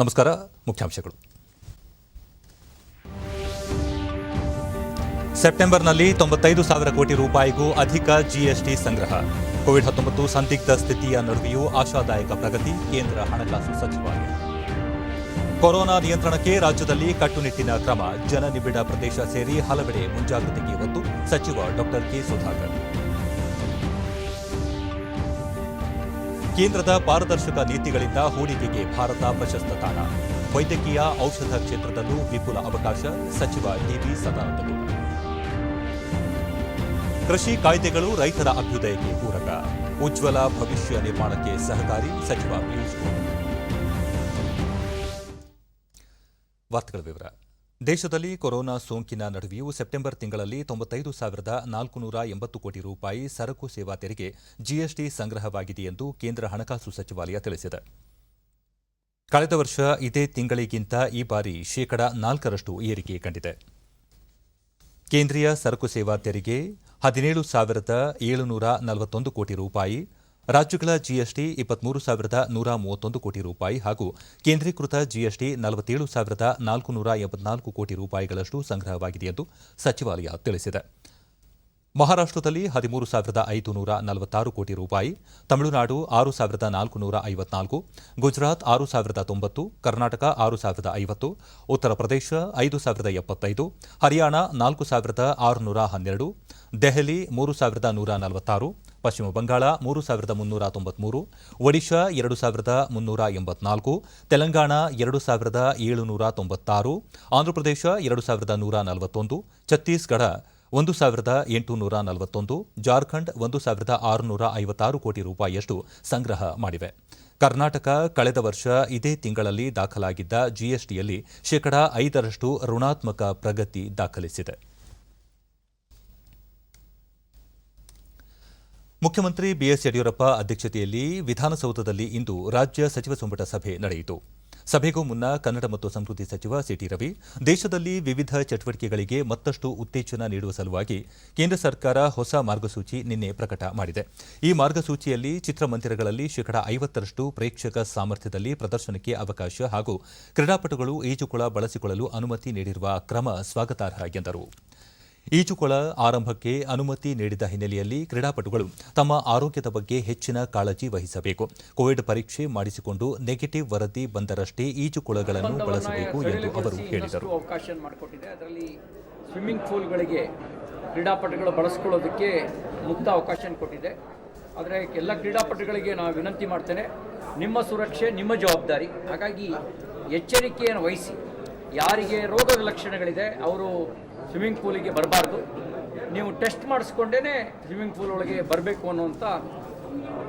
ನಮಸ್ಕಾರ. ಮುಖ್ಯಾಂಶಗಳು. ಸೆಪ್ಟೆಂಬರ್ನಲ್ಲಿ 95,000 ಕೋಟಿ ರೂಪಾಯಿಗೂ ಅಧಿಕ ಜಿಎಸ್ಟಿ ಸಂಗ್ರಹ. ಕೋವಿಡ್-19 ಸಂದಿಗ್ಧ ಸ್ಥಿತಿಯ ನಡುವೆಯೂ ಆಶಾದಾಯಕ ಪ್ರಗತಿ, ಕೇಂದ್ರ ಹಣಕಾಸು ಸಚಿವಾಲಯ. ಕೊರೋನಾ ನಿಯಂತ್ರಣಕ್ಕೆ ರಾಜ್ಯದಲ್ಲಿ ಕಟ್ಟುನಿಟ್ಟಿನ ಕ್ರಮ, ಜನನಿಬಿಡ ಪ್ರದೇಶ ಸೇರಿ ಹಲವೆಡೆ ಮುಂಜಾಗ್ರತೆಗೆ ಒತ್ತು, ಸಚಿವ ಡಾ ಕೆ ಸುಧಾಕರ್. ಕೇಂದ್ರದ ಪಾರದರ್ಶಕ ನೀತಿಗಳಿಂದ ಹೂಡಿಕೆಗೆ ಭಾರತ ಪ್ರಶಸ್ತ ತಾಣ. ವೈದ್ಯಕೀಯ ಔಷಧ ಕ್ಷೇತ್ರದಲ್ಲೂ ವಿಪುಲ ಅವಕಾಶ, ಸಚಿವ ಡಿವಿ ಸದಾನಂದಗೌಡ. ಕೃಷಿ ಕಾಯ್ದೆಗಳು ರೈತರ ಅಭ್ಯುದಯಕ್ಕೆ ಪೂರಕ, ಉಜ್ವಲ ಭವಿಷ್ಯ ನಿರ್ಮಾಣಕ್ಕೆ ಸಹಕಾರಿ, ಸಚಿವ ಪಿಯೂಷ್ ಗೋಯಲ್. ವಾರ್ತೆಗಳ ವಿವರ. ದೇಶದಲ್ಲಿ ಕೊರೋನಾ ಸೋಂಕಿನ ನಡುವೆಯೂ ಸೆಪ್ಟೆಂಬರ್ ತಿಂಗಳಲ್ಲಿ 95,480 ಕೋಟಿ ರೂಪಾಯಿ ಸರಕು ಸೇವಾ ತೆರಿಗೆ ಜಿಎಸ್ಟಿ ಸಂಗ್ರಹವಾಗಿದೆ ಎಂದು ಕೇಂದ್ರ ಹಣಕಾಸು ಸಚಿವಾಲಯ ತಿಳಿಸಿದೆ. ಕಳೆದ ವರ್ಷ ಇದೇ ತಿಂಗಳಿಗಿಂತ ಈ ಬಾರಿ ಶೇಕಡಾ 4ರಷ್ಟು ಏರಿಕೆ ಕಂಡಿದೆ. ಕೇಂದ್ರೀಯ ಸರಕು ಸೇವಾ ತೆರಿಗೆ 17,741 ಕೋಟಿ ರೂಪಾಯಿ, ರಾಜ್ಯಗಳ ಜಿಎಸ್ಟಿ 23,131 ಕೋಟಿ ರೂಪಾಯಿ ಹಾಗೂ ಕೇಂದ್ರೀಕೃತ ಜಿಎಸ್ಟಿ 47,484 ಕೋಟಿ ರೂಪಾಯಿಗಳಷ್ಟು ಸಂಗ್ರಹವಾಗಿದೆ ಎಂದು ಸಚಿವಾಲಯ ತಿಳಿಸಿದೆ. ಮಹಾರಾಷ್ಟದಲ್ಲಿ 13,546 ಕೋಟಿ ರೂಪಾಯಿ, ತಮಿಳುನಾಡು 6,454, ಗುಜರಾತ್ 6,090, ಕರ್ನಾಟಕ 6,050, ಉತ್ತರ ಪ್ರದೇಶ 5,075, ಹರಿಯಾಣ 4,612, ದೆಹಲಿ 3,146, ಪಶ್ಚಿಮ ಬಂಗಾಳ 3,393, ಒಡಿಶಾ 2,384, ತೆಲಂಗಾಣ 2,796, ಆಂಧ್ರಪ್ರದೇಶ 2,141, ಛತ್ತೀಸ್ಗಢ 1,841, ಜಾರ್ಖಂಡ್ 1,656 ಕೋಟಿ ರೂಪಾಯಿಯಷ್ಟು ಸಂಗ್ರಹ ಮಾಡಿವೆ. ಕರ್ನಾಟಕ ಕಳೆದ ವರ್ಷ ಇದೇ ತಿಂಗಳಲ್ಲಿ ದಾಖಲಾಗಿದ್ದ ಜಿಎಸ್ಟಿಯಲ್ಲಿ ಶೇಕಡಾ 5ರಷ್ಟು ಋಣಾತ್ಮಕ ಪ್ರಗತಿ ದಾಖಲಿಸಿದೆ. ಮುಖ್ಯಮಂತ್ರಿ ಬಿಎಸ್ ಯಡಿಯೂರಪ್ಪ ಅಧ್ಯಕ್ಷತೆಯಲ್ಲಿ ವಿಧಾನಸೌಧದಲ್ಲಿ ಇಂದು ರಾಜ್ಯ ಸಚಿವ ಸಂಪುಟ ಸಭೆ ನಡೆಯಿತು. ಸಭೆಗೂ ಮುನ್ನ ಕನ್ನಡ ಮತ್ತು ಸಂಸ್ಕೃತಿ ಸಚಿವ ಸಿಟಿ ರವಿ, ದೇಶದಲ್ಲಿ ವಿವಿಧ ಚಟುವಟಿಕೆಗಳಿಗೆ ಮತ್ತಷ್ಟು ಉತ್ತೇಜನ ನೀಡುವ ಸಲುವಾಗಿ ಕೇಂದ್ರ ಸರ್ಕಾರ ಹೊಸ ಮಾರ್ಗಸೂಚಿ ನಿನ್ನೆ ಪ್ರಕಟ ಮಾಡಿದೆ. ಈ ಮಾರ್ಗಸೂಚಿಯಲ್ಲಿ ಚಿತ್ರಮಂದಿರಗಳಲ್ಲಿ ಶೇಕಡಾ 50ರಷ್ಟು ಪ್ರೇಕ್ಷಕ ಸಾಮರ್ಥ್ಯದಲ್ಲಿ ಪ್ರದರ್ಶನಕ್ಕೆ ಅವಕಾಶ ಹಾಗೂ ಕ್ರೀಡಾಪಟುಗಳು ಈಜುಕೊಳ ಬಳಸಿಕೊಳ್ಳಲು ಅನುಮತಿ ನೀಡಿರುವ ಕ್ರಮ ಸ್ವಾಗತಾರ್ಹ ಎಂದರು. ಈಜುಕೊಳ ಆರಂಭಕ್ಕೆ ಅನುಮತಿ ನೀಡಿದ ಹಿನ್ನೆಲೆಯಲ್ಲಿ ಕ್ರೀಡಾಪಟುಗಳು ತಮ್ಮ ಆರೋಗ್ಯದ ಬಗ್ಗೆ ಹೆಚ್ಚಿನ ಕಾಳಜಿ ವಹಿಸಬೇಕು. ಕೋವಿಡ್ ಪರೀಕ್ಷೆ ಮಾಡಿಸಿಕೊಂಡು ನೆಗೆಟಿವ್ ವರದಿ ಬಂದರಷ್ಟೇ ಈಜುಕೊಳಗಳನ್ನು ಬಳಸಬೇಕು ಎಂದು ಅವರು ಹೇಳಿದರು. ಅವಕಾಶ ಮಾಡಿಕೊಟ್ಟಿದೆ. ಅದರಲ್ಲಿ ಸ್ವಿಮ್ಮಿಂಗ್ ಪೂಲ್ಗಳಿಗೆ ಕ್ರೀಡಾಪಟುಗಳು ಬಳಸಿಕೊಳ್ಳೋದಕ್ಕೆ ಮುಕ್ತ ಅವಕಾಶ ಕೊಟ್ಟಿದೆ. ಆದರೆ ಎಲ್ಲ ಕ್ರೀಡಾಪಟುಗಳಿಗೆ ನಾವು ವಿನಂತಿ ಮಾಡ್ತೇನೆ, ನಿಮ್ಮ ಸುರಕ್ಷೆ ನಿಮ್ಮ ಜವಾಬ್ದಾರಿ. ಹಾಗಾಗಿ ಎಚ್ಚರಿಕೆಯನ್ನು ವಹಿಸಿ, ಯಾರಿಗೆ ರೋಗದ ಲಕ್ಷಣಗಳಿದೆ ಅವರು ಸ್ವಿಮ್ಮಿಂಗ್ ಪೂಲಿಗೆ ಬರಬಾರ್ದು. ನೀವು ಟೆಸ್ಟ್ ಮಾಡಿಸ್ಕೊಂಡೇ ಸ್ವಿಮ್ಮಿಂಗ್ ಪೂಲ್ ಒಳಗೆ ಬರಬೇಕು ಅನ್ನುವಂಥ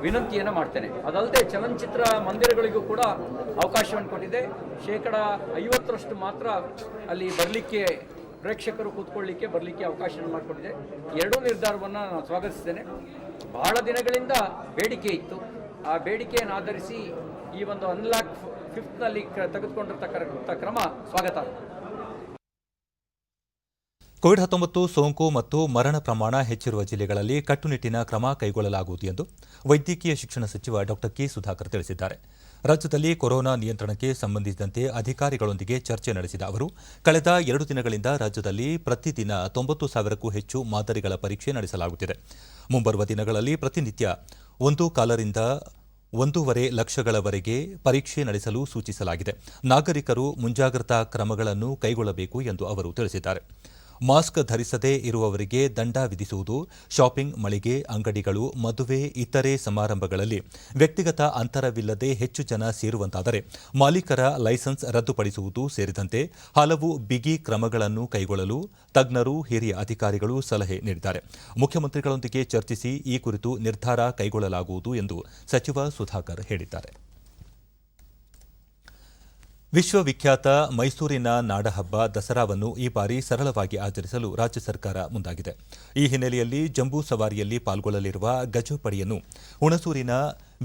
ವಿನಂತಿಯನ್ನು ಮಾಡ್ತೇನೆ. ಅದಲ್ಲದೆ ಚಲನಚಿತ್ರ ಮಂದಿರಗಳಿಗೂ ಕೂಡ ಅವಕಾಶವನ್ನು ಕೊಟ್ಟಿದೆ. ಶೇಕಡಾ 50ರಷ್ಟು ಮಾತ್ರ ಅಲ್ಲಿ ಬರಲಿಕ್ಕೆ, ಪ್ರೇಕ್ಷಕರು ಕೂತ್ಕೊಳ್ಳಿಕ್ಕೆ ಬರಲಿಕ್ಕೆ ಅವಕಾಶವನ್ನು ಮಾಡಿಕೊಟ್ಟಿದೆ. ಎರಡೂ ನಿರ್ಧಾರವನ್ನು ನಾನು ಸ್ವಾಗತಿಸ್ತೇನೆ. ಬಹಳ ದಿನಗಳಿಂದ ಬೇಡಿಕೆ ಇತ್ತು. ಆ ಬೇಡಿಕೆಯನ್ನು ಆಧರಿಸಿ ಈ ಒಂದು ಅನ್ಲಾಕ್ 5ನಲ್ಲಿ ತೆಗೆದುಕೊಂಡಿರ್ತಕ್ಕಂಥ ಕ್ರಮ ಸ್ವಾಗತ. ಕೋವಿಡ್-19 ಸೋಂಕು ಮತ್ತು ಮರಣ ಪ್ರಮಾಣ ಹೆಚ್ಚಿರುವ ಜಿಲ್ಲೆಗಳಲ್ಲಿ ಕಟ್ಟುನಿಟ್ಟಿನ ಕ್ರಮ ಕೈಗೊಳ್ಳಲಾಗುವುದು ಎಂದು ವೈದ್ಯಕೀಯ ಶಿಕ್ಷಣ ಸಚಿವ ಡಾ ಕೆ ಸುಧಾಕರ್ ತಿಳಿಸಿದ್ದಾರೆ. ರಾಜ್ಯದಲ್ಲಿ ಕೊರೋನಾ ನಿಯಂತ್ರಣಕ್ಕೆ ಸಂಬಂಧಿಸಿದಂತೆ ಅಧಿಕಾರಿಗಳೊಂದಿಗೆ ಚರ್ಚೆ ನಡೆಸಿದ ಅವರು, ಕಳೆದ 2 ದಿನಗಳಿಂದ ರಾಜ್ಯದಲ್ಲಿ ಪ್ರತಿದಿನ 90,000ಕ್ಕೂ ಹೆಚ್ಚು ಮಾದರಿಗಳ ಪರೀಕ್ಷೆ ನಡೆಸಲಾಗುತ್ತಿದೆ. ಮುಂಬರುವ ದಿನಗಳಲ್ಲಿ ಪ್ರತಿನಿತ್ಯ 1.25 ರಿಂದ 1.5 ಲಕ್ಷಗಳವರೆಗೆ ಪರೀಕ್ಷೆ ನಡೆಸಲು ಸೂಚಿಸಲಾಗಿದೆ. ನಾಗರಿಕರು ಮುಂಜಾಗ್ರತಾ ಕ್ರಮಗಳನ್ನು ಕೈಗೊಳ್ಳಬೇಕು ಎಂದು ಅವರು ತಿಳಿಸಿದ್ದಾರೆ. ಮಾಸ್ಕ್ ಧರಿಸದೇ ಇರುವವರಿಗೆ ದಂಡ ವಿಧಿಸುವುದು, ಶಾಪಿಂಗ್ ಮಳಿಗೆ, ಅಂಗಡಿಗಳು, ಮದುವೆ, ಇತರೆ ಸಮಾರಂಭಗಳಲ್ಲಿ ವ್ಯಕ್ತಿಗತ ಅಂತರವಿಲ್ಲದೆ ಹೆಚ್ಚು ಜನ ಸೇರುವಂತಾದರೆ ಮಾಲೀಕರ ಲೈಸೆನ್ಸ್ ರದ್ದುಪಡಿಸುವುದು ಸೇರಿದಂತೆ ಹಲವು ಬಿಗಿ ಕ್ರಮಗಳನ್ನು ಕೈಗೊಳ್ಳಲು ತಜ್ಞರು, ಹಿರಿಯ ಅಧಿಕಾರಿಗಳು ಸಲಹೆ ನೀಡಿದ್ದಾರೆ. ಮುಖ್ಯಮಂತ್ರಿಗಳೊಂದಿಗೆ ಚರ್ಚಿಸಿ ಈ ಕುರಿತು ನಿರ್ಧಾರ ಕೈಗೊಳ್ಳಲಾಗುವುದು ಎಂದು ಸಚಿವ ಸುಧಾಕರ್ ಹೇಳಿದ್ದಾರೆ. ವಿಶ್ವವಿಖ್ಯಾತ ಮೈಸೂರಿನ ನಾಡಹಬ್ಬ ದಸರಾವನ್ನು ಈ ಬಾರಿ ಸರಳವಾಗಿ ಆಚರಿಸಲು ರಾಜ್ಯ ಸರ್ಕಾರ ಮುಂದಾಗಿದೆ. ಈ ಹಿನ್ನೆಲೆಯಲ್ಲಿ ಜಂಬೂ ಸವಾರಿಯಲ್ಲಿ ಪಾಲ್ಗೊಳ್ಳಲಿರುವ ಗಜಪಡೆಯನ್ನು ಹುಣಸೂರಿನ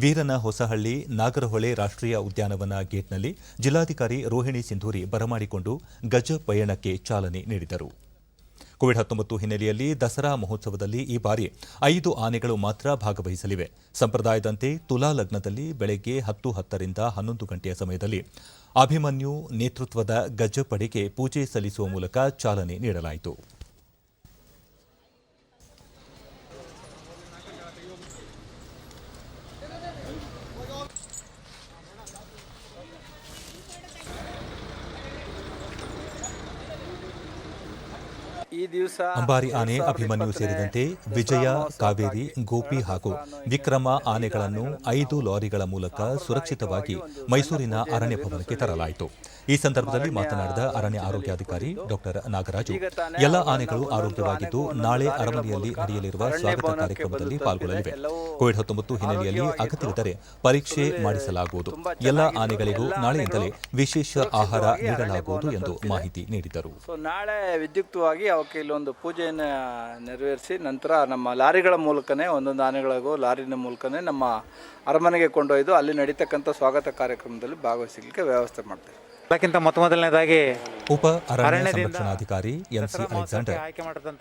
ವೀರನ ಹೊಸಹಳ್ಳಿ ನಾಗರಹೊಳೆ ರಾಷ್ಟ್ರೀಯ ಉದ್ಯಾನವನ ಗೇಟ್ನಲ್ಲಿ ಜಿಲ್ಲಾಧಿಕಾರಿ ರೋಹಿಣಿ ಸಿಂಧೂರಿ ಬರಮಾಡಿಕೊಂಡು ಗಜ ಪಯಣಕ್ಕೆ ಚಾಲನೆ ನೀಡಿದರು. ಕೋವಿಡ್-19 ಹಿನ್ನೆಲೆಯಲ್ಲಿ ದಸರಾ ಮಹೋತ್ಸವದಲ್ಲಿ ಈ ಬಾರಿ 5 ಆನೆಗಳು ಮಾತ್ರ ಭಾಗವಹಿಸಲಿವೆ. ಸಂಪ್ರದಾಯದಂತೆ ತುಲಾ ಲಗ್ನದಲ್ಲಿ ಬೆಳಗ್ಗೆ 10:10 ರಿಂದ 11 ಗಂಟೆಯ ಸಮಯದಲ್ಲಿ ಅಭಿಮನ್ಯು ನೇತೃತ್ವದ ಗಜಪಡೆಗೆ ಪೂಜೆ ಸಲ್ಲಿಸುವ ಮೂಲಕ ಚಾಲನೆ ನೀಡಲಾಯಿತು. ಈ ದಿವಸ ಅಂಬಾರಿ ಆನೆ, ಅಭಿಮನ್ಯು ಸೇರಿದಂತೆ ವಿಜಯ, ಕಾವೇರಿ, ಗೋಪಿ ಹಾಗೂ ವಿಕ್ರಮ ಆನೆಗಳನ್ನು 5 ಲಾರಿಗಳ ಮೂಲಕ ಸುರಕ್ಷಿತವಾಗಿ ಮೈಸೂರಿನ ಅರಣ್ಯ ಭವನಕ್ಕೆ ತರಲಾಯಿತು. ಈ ಸಂದರ್ಭದಲ್ಲಿ ಮಾತನಾಡಿದ ಅರಣ್ಯ ಆರೋಗ್ಯಾಧಿಕಾರಿ ಡಾ ನಾಗರಾಜು, ಎಲ್ಲ ಆನೆಗಳು ಆರೋಗ್ಯವಾಗಿದ್ದು ನಾಳೆ ಅರಮನೆಯಲ್ಲಿ ನಡೆಯಲಿರುವ ಸ್ವಾಗತ ಕಾರ್ಯಕ್ರಮದಲ್ಲಿ ಪಾಲ್ಗೊಳ್ಳಲಿವೆ. ಕೋವಿಡ್-19 ಹಿನ್ನೆಲೆಯಲ್ಲಿ ಅಗತ್ಯವಿದ್ದರೆ ಪರೀಕ್ಷೆ ಮಾಡಿಸಲಾಗುವುದು. ಎಲ್ಲ ಆನೆಗಳಿಗೂ ನಾಳೆಯಿಂದಲೇ ವಿಶೇಷ ಆಹಾರ ನೀಡಲಾಗುವುದು ಎಂದು ಮಾಹಿತಿ ನೀಡಿದರು. ನಾಳೆ ವಿದ್ಯುಕ್ತವಾಗಿ ಅವಕ್ಕೆ ಇಲ್ಲೊಂದು ಪೂಜೆಯನ್ನು ನೆರವೇರಿಸಿ ನಂತರ ನಮ್ಮ ಲಾರಿಗಳ ಮೂಲಕನೇ ಒಂದೊಂದು ಆನೆಗಳಿಗೂ ಲಾರಿನ ಮೂಲಕನೇ ನಮ್ಮ ಅರಮನೆಗೆ ಕೊಂಡೊಯ್ದು ಅಲ್ಲಿ ನಡೀತಕ್ಕಂಥ ಸ್ವಾಗತ ಕಾರ್ಯಕ್ರಮದಲ್ಲಿ ಭಾಗವಹಿಸಲಿಕ್ಕೆ ವ್ಯವಸ್ಥೆ ಮಾಡ್ತೇವೆ. ಅದಕ್ಕಿಂತ ಮೊದಲನೇದಾಗಿ ಉಪ ಅರಣ್ಯ ಸಂರಕ್ಷಣಾಧಿಕಾರಿ ಎಂಸಿ ಅಲೆಕ್ಸಾಂಡರ್,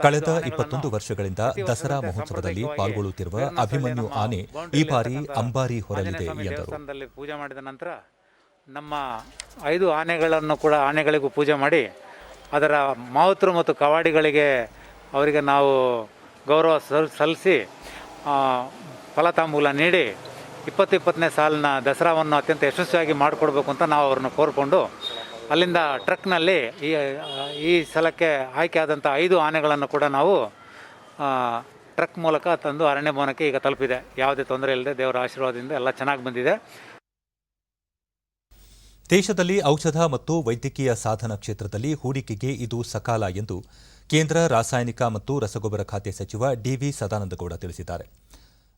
ಕಳೆದ 21 ವರ್ಷಗಳಿಂದ ದಸರಾ ಮಹೋತ್ಸವದಲ್ಲಿ ಪಾಲ್ಗೊಳ್ಳುತ್ತಿರುವ ಅಭಿಮನ್ಯು ಆನೆ ಈ ಬಾರಿ ಅಂಬಾರಿ ಹೊರಲಿದೆ ಎಂದರು. ಪೂಜೆ ಮಾಡಿದ ನಂತರ ನಮ್ಮ 5 ಆನೆಗಳನ್ನು ಕೂಡ ಆನೆಗಳಿಗೂ ಪೂಜೆ ಮಾಡಿ ಅದರ ಮಾವುತರು ಮತ್ತು ಕವಾಡಿಗಳಿಗೆ ಅವರಿಗೆ ನಾವು ಗೌರವ ಸಲ್ಲಿಸಿ ಫಲತಾಂಬೂಲ ನೀಡಿ 2020ನೇ ಸಾಲಿನ ದಸರಾವನ್ನು ಅತ್ಯಂತ ಯಶಸ್ವಿಯಾಗಿ ಮಾಡಿಕೊಡ್ಬೇಕು ಅಂತ ನಾವು ಅವ್ರನ್ನ ಕೋರಿಕೊಂಡು ಅಲ್ಲಿಂದ ಟ್ರಕ್ನಲ್ಲಿ ಈ ಸಲಕ್ಕೆ ಆಯ್ಕೆಯಾದಂಥ 5 ಆನೆಗಳನ್ನು ಕೂಡ ನಾವು ಟ್ರಕ್ ಮೂಲಕ ತಂದು ಅರಣ್ಯ ಭವನಕ್ಕೆ ಈಗ ತಲುಪಿದೆ. ಯಾವುದೇ ತೊಂದರೆ ಇಲ್ಲದೆ ದೇವರ ಆಶೀರ್ವಾದದಿಂದ ಎಲ್ಲ ಚೆನ್ನಾಗಿ ಬಂದಿದೆ. ದೇಶದಲ್ಲಿ ಔಷಧ ಮತ್ತು ವೈದ್ಯಕೀಯ ಸಾಧನ ಕ್ಷೇತ್ರದಲ್ಲಿ ಹೂಡಿಕೆಗೆ ಇದು ಸಕಾಲ ಎಂದು ಕೇಂದ್ರ ರಾಸಾಯನಿಕ ಮತ್ತು ರಸಗೊಬ್ಬರ ಖಾತೆ ಸಚಿವ ಡಿವಿ ಸದಾನಂದಗೌಡ ತಿಳಿಸಿದ್ದಾರೆ.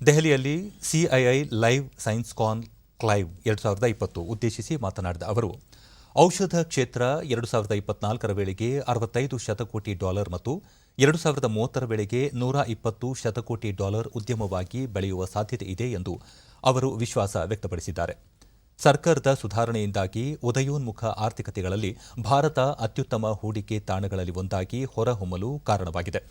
ದೆಹಲಿಯಲ್ಲಿ ಸಿಐಐ ಲೈವ್ ಸೈನ್ಸ್ ಕಾನ್ ಕ್ಲೈವ್ 2020 ಉದ್ದೇಶಿಸಿ ಮಾತನಾಡಿದ ಅವರು, ಔಷಧ ಕ್ಷೇತ್ರ 2024ರ ವೇಳೆಗೆ $65 ಶತಕೋಟಿ ಮತ್ತು 2030ರ ವೇಳೆಗೆ $120 ಶತಕೋಟಿ ಉದ್ಯಮವಾಗಿ ಬೆಳೆಯುವ ಸಾಧ್ಯತೆ ಇದೆ ಎಂದು ಅವರು ವಿಶ್ವಾಸ ವ್ಯಕ್ತಪಡಿಸಿದ್ದಾರೆ. ಸರ್ಕಾರದ ಸುಧಾರಣೆಯಿಂದಾಗಿ ಉದಯೋನ್ಮುಖ ಆರ್ಥಿಕತೆಗಳಲ್ಲಿ ಭಾರತ ಅತ್ಯುತ್ತಮ ಹೂಡಿಕೆ ತಾಣಗಳಲ್ಲಿ ಒಂದಾಗಿ ಹೊರಹೊಮ್ಮಲು ಕಾರಣವಾಗಿದೆ.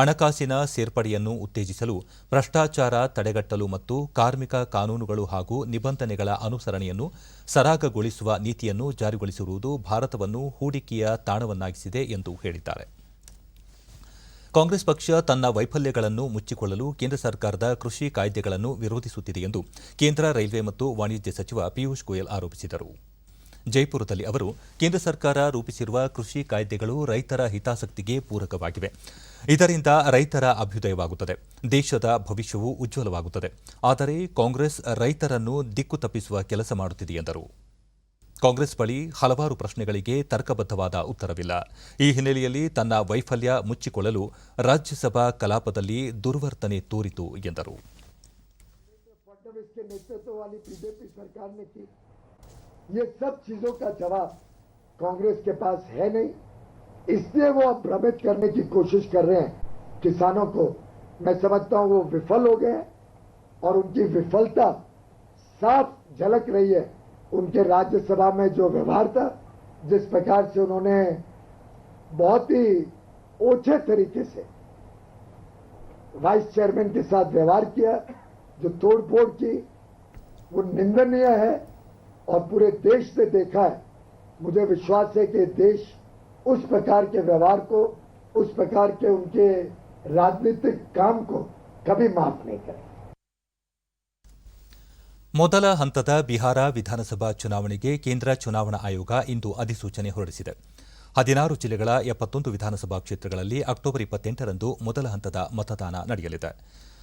ಹಣಕಾಸಿನ ಸೇರ್ಪಡೆಯನ್ನು ಉತ್ತೇಜಿಸಲು, ಭ್ರಷ್ಟಾಚಾರ ತಡೆಗಟ್ಟಲು ಮತ್ತು ಕಾರ್ಮಿಕ ಕಾನೂನುಗಳು ಹಾಗೂ ನಿಬಂಧನೆಗಳ ಅನುಸರಣೆಯನ್ನು ಸರಾಗಗೊಳಿಸುವ ನೀತಿಯನ್ನು ಜಾರಿಗೊಳಿಸಿರುವುದು ಭಾರತವನ್ನು ಹೂಡಿಕೆಯ ತಾಣವನ್ನಾಗಿಸಿದೆ ಎಂದು ಹೇಳಿದ್ದಾರೆ. ಕಾಂಗ್ರೆಸ್ ಪಕ್ಷ ತನ್ನ ವೈಫಲ್ಯಗಳನ್ನು ಮುಚ್ಚಿಕೊಳ್ಳಲು ಕೇಂದ್ರ ಸರ್ಕಾರದ ಕೃಷಿ ಕಾಯ್ದೆಗಳನ್ನು ವಿರೋಧಿಸುತ್ತಿದೆ ಎಂದು ಕೇಂದ್ರ ರೈಲ್ವೆ ಮತ್ತು ವಾಣಿಜ್ಯ ಸಚಿವ ಪಿಯೂಷ್ ಗೋಯಲ್ ಆರೋಪಿಸಿದರು. ಜೈಪುರದಲ್ಲಿ ಅವರು, ಕೇಂದ್ರ ಸರ್ಕಾರ ರೂಪಿಸಿರುವ ಕೃಷಿ ಕಾಯ್ದೆಗಳು ರೈತರ ಹಿತಾಸಕ್ತಿಗೆ ಪೂರಕವಾಗಿವೆ. ಇದರಿಂದ ರೈತರ ಅಭ್ಯುದಯವಾಗುತ್ತದೆ, ದೇಶದ ಭವಿಷ್ಯವು ಉಜ್ವಲವಾಗುತ್ತದೆ. ಆದರೆ ಕಾಂಗ್ರೆಸ್ ರೈತರನ್ನು ದಿಕ್ಕು ತಪ್ಪಿಸುವ ಕೆಲಸ ಮಾಡುತ್ತಿದೆ ಎಂದರು. ಕಾಂಗ್ರೆಸ್ ಬಳಿ ಹಲವಾರು ಪ್ರಶ್ನೆಗಳಿಗೆ ತರ್ಕಬದ್ಧವಾದ ಉತ್ತರವಿಲ್ಲ. ಈ ಹಿನ್ನೆಲೆಯಲ್ಲಿ ತನ್ನ ವೈಫಲ್ಯ ಮುಚ್ಚಿಕೊಳ್ಳಲು ರಾಜ್ಯಸಭಾ ಕಲಾಪದಲ್ಲಿ ದುರ್ವರ್ತನೆ ತೋರಿತು ಎಂದರು. ये सब चीजों का जवाब कांग्रेस के पास है नहीं, इसलिए वो अब भ्रमित करने की कोशिश कर रहे हैं किसानों को. मैं समझता हूं वो विफल हो गए और उनकी विफलता साफ झलक रही है. उनके राज्यसभा में जो व्यवहार था, जिस प्रकार से उन्होंने बहुत ही ओछे तरीके से वाइस चेयरमैन के साथ व्यवहार किया, जो तोड़फोड़ की, वो निंदनीय है और पूरे देश ने देखा है. मुझे विश्वास है कि देश उस प्रकार के व्यवहार को, उस प्रकार के उनके राजनीतिक काम को कभी माफ नहीं करेगा. ಮೊದಲ ಹಂತದ ಬಿಹಾರ ವಿಧಾನಸಭಾ ಚುನಾವಣೆಗೆ ಕೇಂದ್ರ ಚುನಾವಣಾ ಆಯೋಗ ಇಂದು ಅಧಿಸೂಚನೆ ಹೊರಡಿಸಿದೆ. 16 ಜಿಲ್ಲೆಗಳ 71 ವಿಧಾನಸಭಾ ಕ್ಷೇತ್ರಗಳಲ್ಲಿ ಅಕ್ಟೋಬರ್ 28ರಂದು ಮೊದಲ ಹಂತದ ಮತದಾನ ನಡೆಯಲಿದೆ.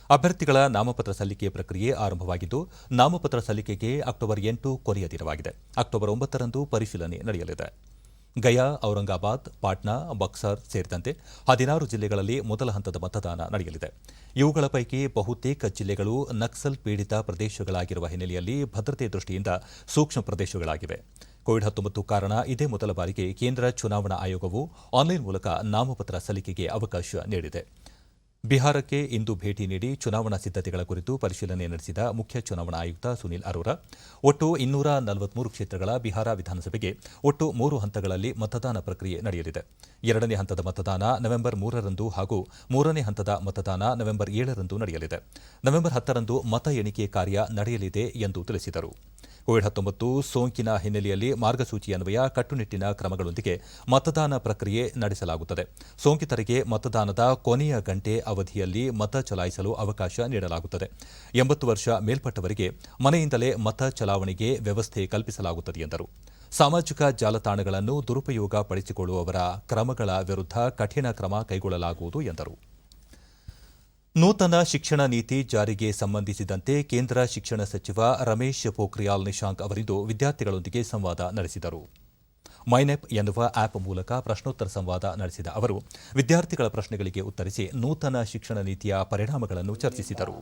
ಅಭ್ಯರ್ಥಿಗಳ ನಾಮಪತ್ರ ಸಲ್ಲಿಕೆ ಪ್ರಕ್ರಿಯೆ ಆರಂಭವಾಗಿದ್ದು, ನಾಮಪತ್ರ ಸಲ್ಲಿಕೆಗೆ ಅಕ್ಟೋಬರ್ 8 ಕೊನೆಯ ದಿನವಾಗಿದೆ. ಅಕ್ಟೋಬರ್ 9ರಂದು ಪರಿಶೀಲನೆ ನಡೆಯಲಿದೆ. ಗಯಾ, ಔರಂಗಾಬಾದ್, ಪಾಟ್ನಾ, ಬಕ್ಸರ್ ಸೇರಿದಂತೆ 16 ಜಿಲ್ಲೆಗಳಲ್ಲಿ ಮೊದಲ ಹಂತದ ಮತದಾನ ನಡೆಯಲಿದೆ. ಇವುಗಳ ಪೈಕಿ ಬಹುತೇಕ ಜಿಲ್ಲೆಗಳು ನಕ್ಸಲ್ ಪೀಡಿತ ಪ್ರದೇಶಗಳಾಗಿರುವ ಹಿನ್ನೆಲೆಯಲ್ಲಿ ಭದ್ರತೆ ದೃಷ್ಟಿಯಿಂದ ಸೂಕ್ಷ್ಮ ಪ್ರದೇಶಗಳಾಗಿವೆ. ಕೋವಿಡ್-19 ಕಾರಣ ಇದೇ ಮೊದಲ ಬಾರಿಗೆ ಕೇಂದ್ರ ಚುನಾವಣಾ ಆಯೋಗವು ಆನ್ಲೈನ್ ಮೂಲಕ ನಾಮಪತ್ರ ಸಲ್ಲಿಕೆಗೆ ಅವಕಾಶ ನೀಡಿದೆ. ಬಿಹಾರಕ್ಕೆ ಇಂದು ಭೇಟಿ ನೀಡಿ ಚುನಾವಣಾ ಸಿದ್ಧತೆಗಳ ಕುರಿತು ಪರಿಶೀಲನೆ ನಡೆಸಿದ ಮುಖ್ಯ ಚುನಾವಣಾ ಆಯುಕ್ತ ಸುನಿಲ್ ಅರೋರಾ ಒಟ್ಟು 243 ಕ್ಷೇತ್ರಗಳ ಬಿಹಾರ ವಿಧಾನಸಭೆಗೆ ಒಟ್ಟು 3 ಹಂತಗಳಲ್ಲಿ ಮತದಾನ ಪ್ರಕ್ರಿಯೆ ನಡೆಯಲಿದೆ. 2ನೇ ಹಂತದ ಮತದಾನ ನವೆಂಬರ್ 3ರಂದು ಹಾಗೂ 3ನೇ ಹಂತದ ಮತದಾನ ನವೆಂಬರ್ 7ರಂದು ನಡೆಯಲಿದೆ. ನವೆಂಬರ್ 10ರಂದು ಮತ ಎಣಿಕೆ ಕಾರ್ಯ ನಡೆಯಲಿದೆ ಎಂದು ತಿಳಿಸಿದರು. ಕೋವಿಡ್-19 ಸೋಂಕಿನ ಹಿನ್ನೆಲೆಯಲ್ಲಿ ಮಾರ್ಗಸೂಚಿ ಅನ್ವಯ ಕಟ್ಟುನಿಟ್ಟಿನ ಕ್ರಮಗಳೊಂದಿಗೆ ಮತದಾನ ಪ್ರಕ್ರಿಯೆ ನಡೆಸಲಾಗುತ್ತದೆ. ಸೋಂಕಿತರಿಗೆ ಮತದಾನದ ಕೊನೆಯ ಗಂಟೆ ಅವಧಿಯಲ್ಲಿ ಮತ ಚಲಾಯಿಸಲು ಅವಕಾಶ ನೀಡಲಾಗುತ್ತದೆ. 80 ವರ್ಷ ಮೇಲ್ಪಟ್ಟವರಿಗೆ ಮನೆಯಿಂದಲೇ ಮತ ಚಲಾವಣೆಗೆ ವ್ಯವಸ್ಥೆ ಕಲ್ಪಿಸಲಾಗುತ್ತದೆ ಎಂದರು. ಸಾಮಾಜಿಕ ಜಾಲತಾಣಗಳನ್ನು ದುರುಪಯೋಗ ಪಡಿಸಿಕೊಳ್ಳುವವರ ಕ್ರಮಗಳ ವಿರುದ್ಧ ಕಠಿಣ ಕ್ರಮ ಕೈಗೊಳ್ಳಲಾಗುವುದು ಎಂದರು. ನೂತನ ಶಿಕ್ಷಣ ನೀತಿ ಜಾರಿಗೆ ಸಂಬಂಧಿಸಿದಂತೆ ಕೇಂದ್ರ ಶಿಕ್ಷಣ ಸಚಿವ ರಮೇಶ್ ಪೋಖ್ರಿಯಾಲ್ ನಿಶಾಂಕ್ ಅವರಿಂದು ವಿದ್ಯಾರ್ಥಿಗಳೊಂದಿಗೆ ಸಂವಾದ ನಡೆಸಿದರು. ಮೈನೆಪ್ ಎನ್ನುವ ಆಪ್ ಮೂಲಕ ಪ್ರಶ್ನೋತ್ತರ ಸಂವಾದ ನಡೆಸಿದ ಅವರು ವಿದ್ಯಾರ್ಥಿಗಳ ಪ್ರಶ್ನೆಗಳಿಗೆ ಉತ್ತರಿಸಿ ನೂತನ ಶಿಕ್ಷಣ ನೀತಿಯ ಪರಿಣಾಮಗಳನ್ನು ಚರ್ಚಿಸಿದರು.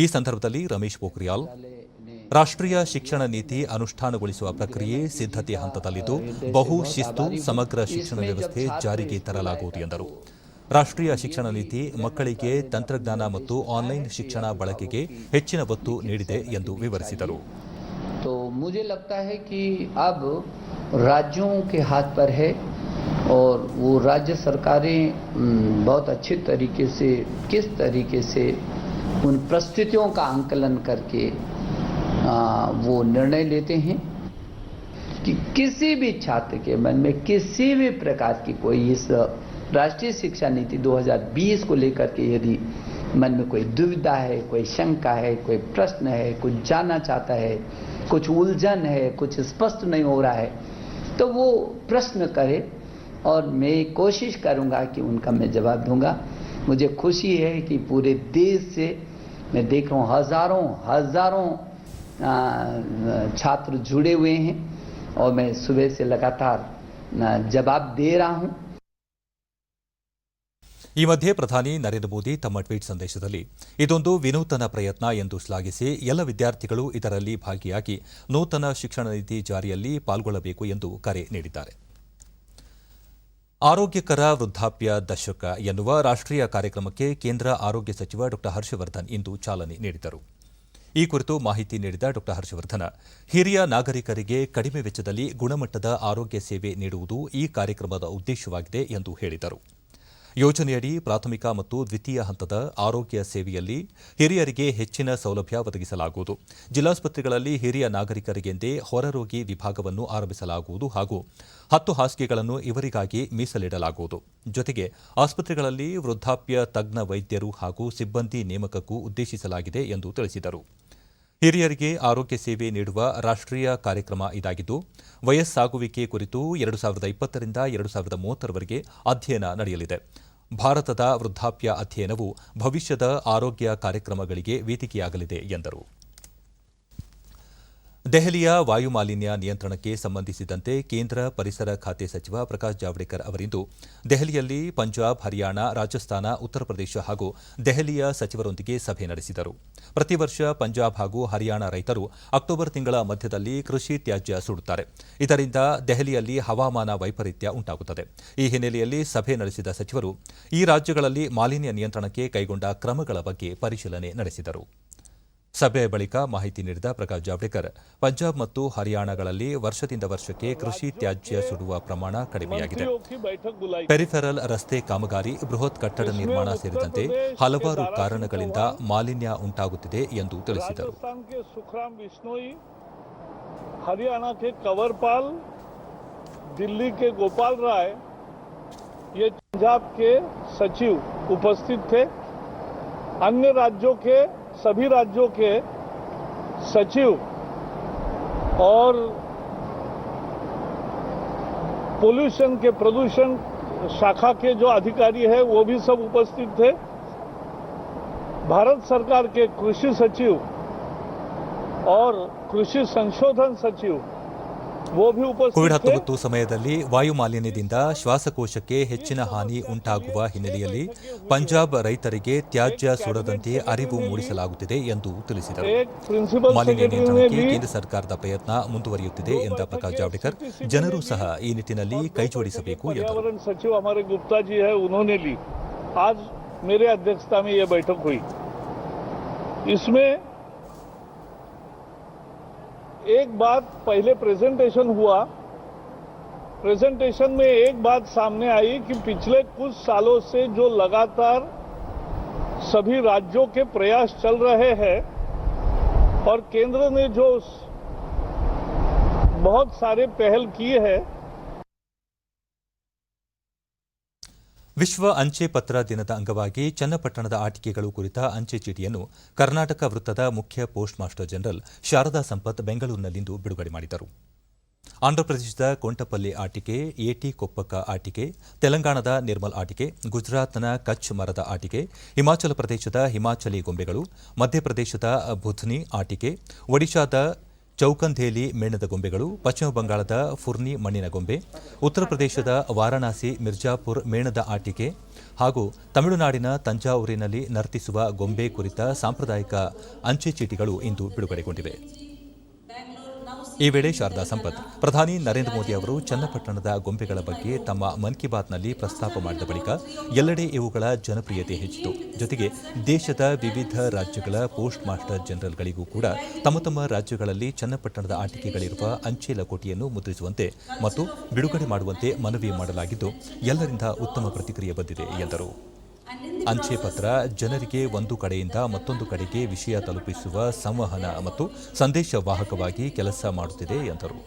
ಈ ಸಂದರ್ಭದಲ್ಲಿ ರಮೇಶ್ ಪೋಖ್ರಿಯಾಲ್ ರಾಷ್ಟ್ರೀಯ ಶಿಕ್ಷಣ ನೀತಿ ಅನುಷ್ಠಾನಗೊಳಿಸುವ ಪ್ರಕ್ರಿಯೆ ಸಿದ್ಧತೆ ಹಂತದಲ್ಲಿದ್ದು ಬಹು ಶಿಸ್ತು ಸಮಗ್ರ ಶಿಕ್ಷಣ ವ್ಯವಸ್ಥೆ ಜಾರಿಗೆ ತರಲಾಗುವುದು ಎಂದರು. ರಾಷ್ಟ್ರೀಯ ಶಿಕ್ಷಣ ನೀತಿ ಮಕ್ಕಳಿಗೆ ತಂತ್ರಜ್ಞಾನ ಮತ್ತು ಆನ್ಲೈನ್ ಶಿಕ್ಷಣ ಬಳಕೆಗೆ ಹೆಚ್ಚಿನ ಒತ್ತು ನೀಡಿದೆ ಎಂದು ವಿವರಿಸಿದರು. तो मुझे लगता है कि अब राज्यों के हाथ पर है और वो राज्य सरकारें बहुत अच्छे तरीके से किस तरीके से उन परिस्थितियों का आंकलन करके वो निर्णय लेते हैं कि किसी भी छात्र के मन में किसी भी प्रकार की कोई इस राष्ट्रीय शिक्षा नीति 2020 को लेकर के यदि मन में कोई दुविधा है, कोई शंका है, कोई प्रश्न है, कुछ जानना चाहता है, कुछ उलझन है, कुछ स्पष्ट नहीं हो रहा है, तो वो प्रश्न करे और मैं कोशिश करूंगा कि उनका मैं जवाब दूंगा. मुझे खुशी है कि पूरे देश से मैं देख रहा हूँ हजारों छात्र जुड़े हुए हैं और मैं सुबह से लगातार जवाब दे रहा हूँ. ಈ ಮಧ್ಯೆ ಪ್ರಧಾನಿ ನರೇಂದ್ರ ಮೋದಿ ತಮ್ಮ ಟ್ವೀಟ್ ಸಂದೇಶದಲ್ಲಿ ಇದೊಂದು ವಿನೂತನ ಪ್ರಯತ್ನ ಎಂದು ಶ್ಲಾಘಿಸಿ ಎಲ್ಲ ವಿದ್ಯಾರ್ಥಿಗಳು ಇದರಲ್ಲಿ ಭಾಗಿಯಾಗಿ ನೂತನ ಶಿಕ್ಷಣ ನೀತಿ ಜಾರಿಯಲ್ಲಿ ಪಾಲ್ಗೊಳ್ಳಬೇಕು ಎಂದು ಕರೆ ನೀಡಿದ್ದಾರೆ. ಆರೋಗ್ಯಕರ ವೃದ್ಧಾಪ್ಯ ದಶಕ ಎನ್ನುವ ರಾಷ್ಟ್ರೀಯ ಕಾರ್ಯಕ್ರಮಕ್ಕೆ ಕೇಂದ್ರ ಆರೋಗ್ಯ ಸಚಿವ ಡಾ ಹರ್ಷವರ್ಧನ್ ಇಂದು ಚಾಲನೆ ನೀಡಿದರು. ಈ ಕುರಿತು ಮಾಹಿತಿ ನೀಡಿದ ಡಾ ಹರ್ಷವರ್ಧನ್, ಹಿರಿಯ ನಾಗರಿಕರಿಗೆ ಕಡಿಮೆ ವೆಚ್ಚದಲ್ಲಿ ಗುಣಮಟ್ಟದ ಆರೋಗ್ಯ ಸೇವೆ ನೀಡುವುದು ಈ ಕಾರ್ಯಕ್ರಮದ ಉದ್ದೇಶವಾಗಿದೆ ಎಂದು ಹೇಳಿದರು. ಯೋಜನೆಯಡಿ ಪ್ರಾಥಮಿಕ ಮತ್ತು ದ್ವಿತೀಯ ಹಂತದ ಆರೋಗ್ಯ ಸೇವೆಯಲ್ಲಿ ಹಿರಿಯರಿಗೆ ಹೆಚ್ಚಿನ ಸೌಲಭ್ಯ ಒದಗಿಸಲಾಗುವುದು. ಜಿಲ್ಲಾಸ್ಪತ್ರೆಗಳಲ್ಲಿ ಹಿರಿಯ ನಾಗರಿಕರಿಗೆಂದೇ ಹೊರರೋಗಿ ವಿಭಾಗವನ್ನು ಆರಂಭಿಸಲಾಗುವುದು ಹಾಗೂ 10 ಹಾಸಿಗೆಗಳನ್ನು ಇವರಿಗಾಗಿ ಮೀಸಲಿಡಲಾಗುವುದು. ಜೊತೆಗೆ ಆಸ್ಪತ್ರೆಗಳಲ್ಲಿ ವೃದ್ಧಾಪ್ಯ ತಜ್ಞ ವೈದ್ಯರು ಹಾಗೂ ಸಿಬ್ಬಂದಿ ನೇಮಕಕ್ಕೂ ಉದ್ದೇಶಿಸಲಾಗಿದೆ ಎಂದು ತಿಳಿಸಿದರು. ಹಿರಿಯರಿಗೆ ಆರೋಗ್ಯ ಸೇವೆ ನೀಡುವ ರಾಷ್ಟ್ರೀಯ ಕಾರ್ಯಕ್ರಮ ಇದಾಗಿದ್ದು, ವಯಸ್ಸಾಗುವಿಕೆ ಕುರಿತು 2020ರಿಂದ 2030ರವರೆಗೆ ಅಧ್ಯಯನ ನಡೆಯಲಿದೆ. ಭಾರತದ ವೃದ್ಧಾಪ್ಯ ಅಧ್ಯಯನವು ಭವಿಷ್ಯದ ಆರೋಗ್ಯ ಕಾರ್ಯಕ್ರಮಗಳಿಗೆ ವೇದಿಕೆಯಾಗಲಿದೆ ಎಂದರು. ದೆಹಲಿಯ ವಾಯುಮಾಲಿನ್ಯ ನಿಯಂತ್ರಣಕ್ಕೆ ಸಂಬಂಧಿಸಿದಂತೆ ಕೇಂದ್ರ ಪರಿಸರ ಖಾತೆ ಸಚಿವ ಪ್ರಕಾಶ್ ಜಾವಡೇಕರ್ ಅವರಿಂದು ದೆಹಲಿಯಲ್ಲಿ ಪಂಜಾಬ್, ಹರಿಯಾಣ, ರಾಜಸ್ಥಾನ, ಉತ್ತರ ಪ್ರದೇಶ ಹಾಗೂ ದೆಹಲಿಯ ಸಚಿವರೊಂದಿಗೆ ಸಭೆ ನಡೆಸಿದರು. ಪ್ರತಿ ವರ್ಷ ಪಂಜಾಬ್ ಹಾಗೂ ಹರಿಯಾಣ ರೈತರು ಅಕ್ಟೋಬರ್ ತಿಂಗಳ ಮಧ್ಯದಲ್ಲಿ ಕೃಷಿ ತ್ಯಾಜ್ಯ ಸುಡುತ್ತಾರೆ. ಇದರಿಂದ ದೆಹಲಿಯಲ್ಲಿ ಹವಾಮಾನ ವೈಪರೀತ್ಯ ಉಂಟಾಗುತ್ತದೆ. ಈ ಹಿನ್ನೆಲೆಯಲ್ಲಿ ಸಭೆ ನಡೆಸಿದ ಸಚಿವರು ಈ ರಾಜ್ಯಗಳಲ್ಲಿ ಮಾಲಿನ್ಯ ನಿಯಂತ್ರಣಕ್ಕೆ ಕೈಗೊಂಡ ಕ್ರಮಗಳ ಬಗ್ಗೆ ಪರಿಶೀಲನೆ ನಡೆಸಿದರು. ಸಭೆಯ ಬಳಿಕ ಮಾಹಿತಿ ನೀಡಿದ ಪ್ರಕಾಶ್ ಜಾವಡೇಕರ್, ಪಂಜಾಬ್ ಮತ್ತು ಹರಿಯಾಣಗಳಲ್ಲಿ ವರ್ಷದಿಂದ ವರ್ಷಕ್ಕೆ ಕೃಷಿ ತ್ಯಾಜ್ಯ ಸುಡುವ ಪ್ರಮಾಣ ಕಡಿಮೆಯಾಗಿದೆ. ಪೆರಿಫೆರಲ್ ರಸ್ತೆ ಕಾಮಗಾರಿ, ಬೃಹತ್ ಕಟ್ಟಡ ನಿರ್ಮಾಣ ಸೇರಿದಂತೆ ಹಲವಾರು ಕಾರಣಗಳಿಂದ ಮಾಲಿನ್ಯ ಉಂಟಾಗುತ್ತಿದೆ ಎಂದು ತಿಳಿಸಿದರು. हरियाणा के कंवरपाल, दिल्ली के गोपाल राय, ये पंजाब के सचिव उपस्थित थे. अन्य राज्यों के सभी राज्यों के सचिव और प्रदूषण शाखा के जो अधिकारी हैं वो भी सब उपस्थित थे. भारत सरकार के कृषि सचिव और कृषि संशोधन सचिव ಕೋವಿಡ್-19 ಸಮಯದಲ್ಲಿ ವಾಯು ಮಾಲಿನ್ಯದಿಂದ ಶ್ವಾಸಕೋಶಕ್ಕೆ ಹೆಚ್ಚಿನ ಹಾನಿ ಉಂಟಾಗುವ ಹಿನ್ನೆಲೆಯಲ್ಲಿ ಪಂಜಾಬ್ ರೈತರಿಗೆ ತ್ಯಾಜ್ಯ ಸುಡದಂತೆ ಅರಿವು ಮೂಡಿಸಲಾಗುತ್ತಿದೆ ಎಂದು ತಿಳಿಸಿದರು. ಮಾಲಿನ್ಯ ನಿಯಂತ್ರಣಕ್ಕೆ ಕೇಂದ್ರ ಸರ್ಕಾರದ ಪ್ರಯತ್ನ ಮುಂದುವರಿಯುತ್ತಿದೆ ಎಂದ ಪ್ರಕಾಶ್ ಜಾವಡೇಕರ್, ಜನರು ಸಹ ಈ ನಿಟ್ಟಿನಲ್ಲಿ ಕೈಜೋಡಿಸಬೇಕು ಎಂದರು. आज मेरे अध्यक्षता में यह बैठक हुई। इसमें एक बात पहले प्रेजेंटेशन हुआ, प्रेजेंटेशन में एक बात सामने आई कि पिछले कुछ सालों से जो लगातार सभी राज्यों के प्रयास चल रहे हैं और केंद्र ने जो बहुत सारे पहल किए हैं। ವಿಶ್ವ ಅಂಚೆ ಪತ್ರ ದಿನದ ಅಂಗವಾಗಿ ಚನ್ನಪಟ್ಟಣದ ಆಟಿಕೆಗಳು ಕುರಿತ ಅಂಚೆ ಚೀಟಿಯನ್ನು ಕರ್ನಾಟಕ ವೃತ್ತದ ಮುಖ್ಯ post master general Sharada Sampath ಬೆಂಗಳೂರಿನಲ್ಲಿಂದು ಬಿಡುಗಡೆ ಮಾಡಿದರು. ಆಂಧ್ರಪ್ರದೇಶದ ಕೊಂಟಪಲ್ಲಿ ಆಟಿಕೆ, ಏಟಿ ಕೊಪ್ಪಕ ಆಟಿಕೆ, ತೆಲಂಗಾಣದ ನಿರ್ಮಲ್ ಆಟಿಕೆ, ಗುಜರಾತ್ನ ಕಚ್ ಮರದ ಆಟಿಕೆ, ಹಿಮಾಚಲ ಪ್ರದೇಶದ ಹಿಮಾಚಲಿ ಗೊಂಬೆಗಳು, ಮಧ್ಯಪ್ರದೇಶದ ಬುಧ್ನಿ ಆಟಿಕೆ, ಒಡಿಶಾದ ಚೌಕಂಧೇಲಿ ಮೇಣದ ಗೊಂಬೆಗಳು, ಪಶ್ಚಿಮ ಬಂಗಾಳದ ಫುರ್ನಿ ಮಣ್ಣಿನ ಗೊಂಬೆ, ಉತ್ತರ ಪ್ರದೇಶದ ವಾರಾಣಸಿ ಮಿರ್ಜಾಪುರ್ ಮೇಣದ ಆಟಿಕೆ ಹಾಗೂ ತಮಿಳುನಾಡಿನ ತಂಜಾವೂರಿನಲ್ಲಿ ನರ್ತಿಸುವ ಗೊಂಬೆ ಕುರಿತ ಸಾಂಪ್ರದಾಯಿಕ ಅಂಚೆ ಚೀಟಿಗಳು ಇಂದು ಬಿಡುಗಡೆಗೊಂಡಿವೆ. ಈ ವೇಳೆ ಶಾರದಾ ಸಂಪತ್ ಪ್ರಧಾನಿ ನರೇಂದ್ರ ಮೋದಿ ಅವರು ಚನ್ನಪಟ್ಟಣದ ಗೊಂಬೆಗಳ ಬಗ್ಗೆ ತಮ್ಮ ಮನ್ ಕಿ ಬಾತ್ನಲ್ಲಿ ಪ್ರಸ್ತಾಪ ಮಾಡಿದ ಬಳಿಕ ಎಲ್ಲೆಡೆ ಇವುಗಳ ಜನಪ್ರಿಯತೆ ಹೆಚ್ಚಿತು. ಜೊತೆಗೆ ದೇಶದ ವಿವಿಧ ರಾಜ್ಯಗಳ ಪೋಸ್ಟ್ ಮಾಸ್ಟರ್ ಜನರಲ್ಗಳಿಗೂ ಕೂಡ ತಮ್ಮ ತಮ್ಮ ರಾಜ್ಯಗಳಲ್ಲಿ ಚನ್ನಪಟ್ಟಣದ ಆಟಿಕೆಗಳಿರುವ ಅಂಚೆ ಲಕೋಟೆಯನ್ನು ಮುದ್ರಿಸುವಂತೆ ಮತ್ತು ಬಿಡುಗಡೆ ಮಾಡುವಂತೆ ಮನವಿ ಮಾಡಲಾಗಿದ್ದು ಎಲ್ಲರಿಂದ ಉತ್ತಮ ಪ್ರತಿಕ್ರಿಯೆ ಬಂದಿದೆ ಎಂದರು. ಅಂಚೆ ಪತ್ರ ಜನರಿಗೆ ಒಂದು ಕಡೆಯಿಂದ ಮತ್ತೊಂದು ಕಡೆಗೆ ವಿಷಯ ತಲುಪಿಸುವ ಸಂವಹನ ಮತ್ತು ಸಂದೇಶವಾಹಕವಾಗಿ ಕೆಲಸ ಮಾಡುತ್ತಿದೆ ಎಂದರು.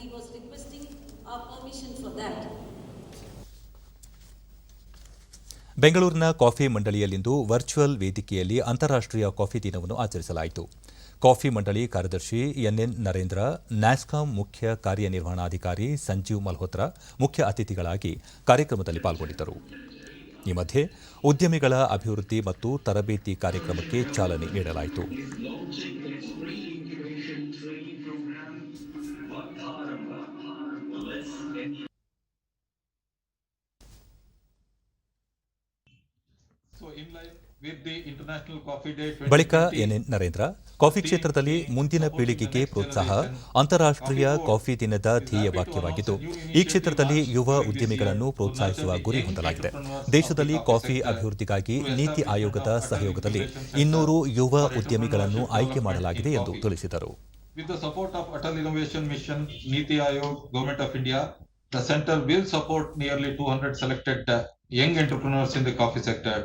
ಬೆಂಗಳೂರಿನ ಕಾಫಿ ಮಂಡಳಿಯಲ್ಲಿಂದು ವರ್ಚುವಲ್ ವೇದಿಕೆಯಲ್ಲಿ ಅಂತಾರಾಷ್ಟ್ರೀಯ ಕಾಫಿ ದಿನವನ್ನು ಆಚರಿಸಲಾಯಿತು. ಕಾಫಿ ಮಂಡಳಿ ಕಾರ್ಯದರ್ಶಿ ಎನ್ಎನ್ ನರೇಂದ್ರ, ನ್ಯಾಸ್ಕಾಂ ಮುಖ್ಯ ಕಾರ್ಯನಿರ್ವಹಣಾಧಿಕಾರಿ ಸಂಜೀವ್ ಮಲ್ಹೋತ್ರಾ ಮುಖ್ಯ ಅತಿಥಿಗಳಾಗಿ ಕಾರ್ಯಕ್ರಮದಲ್ಲಿ ಪಾಲ್ಗೊಂಡಿದ್ದರು. ಈ ಮಧ್ಯೆ ಉದ್ಯಮಿಗಳ ಅಭಿವೃದ್ಧಿ ಮತ್ತು ತರಬೇತಿ ಕಾರ್ಯಕ್ರಮಕ್ಕೆ ಚಾಲನೆ ನೀಡಲಾಯಿತು. ಬಳಿಕ ಎನ್ಎನ್ ನರೇಂದ್ರ, ಕಾಫಿ ಕ್ಷೇತ್ರದಲ್ಲಿ ಮುಂದಿನ ಪೀಳಿಗೆಗೆ ಪ್ರೋತ್ಸಾಹ ಅಂತಾರಾಷ್ಟ್ರೀಯ ಕಾಫಿ ದಿನದ ಧ್ಯೇಯ ವಾಕ್ಯವಾಗಿದ್ದು, ಈ ಕ್ಷೇತ್ರದಲ್ಲಿ ಯುವ ಉದ್ಯಮಿಗಳನ್ನು ಪ್ರೋತ್ಸಾಹಿಸುವ ಗುರಿ ಹೊಂದಲಾಗಿದೆ. ದೇಶದಲ್ಲಿ ಕಾಫಿ ಅಭಿವೃದ್ಧಿಗಾಗಿ ನೀತಿ ಆಯೋಗದ ಸಹಯೋಗದಲ್ಲಿ 200 ಯುವ ಉದ್ಯಮಿಗಳನ್ನು ಆಯ್ಕೆ ಮಾಡಲಾಗಿದೆ ಎಂದು ತಿಳಿಸಿದರು. With the support of Atal Innovation Mission, Niti Aayog, Government of India, the center will support nearly 200 selected young entrepreneurs in the coffee sector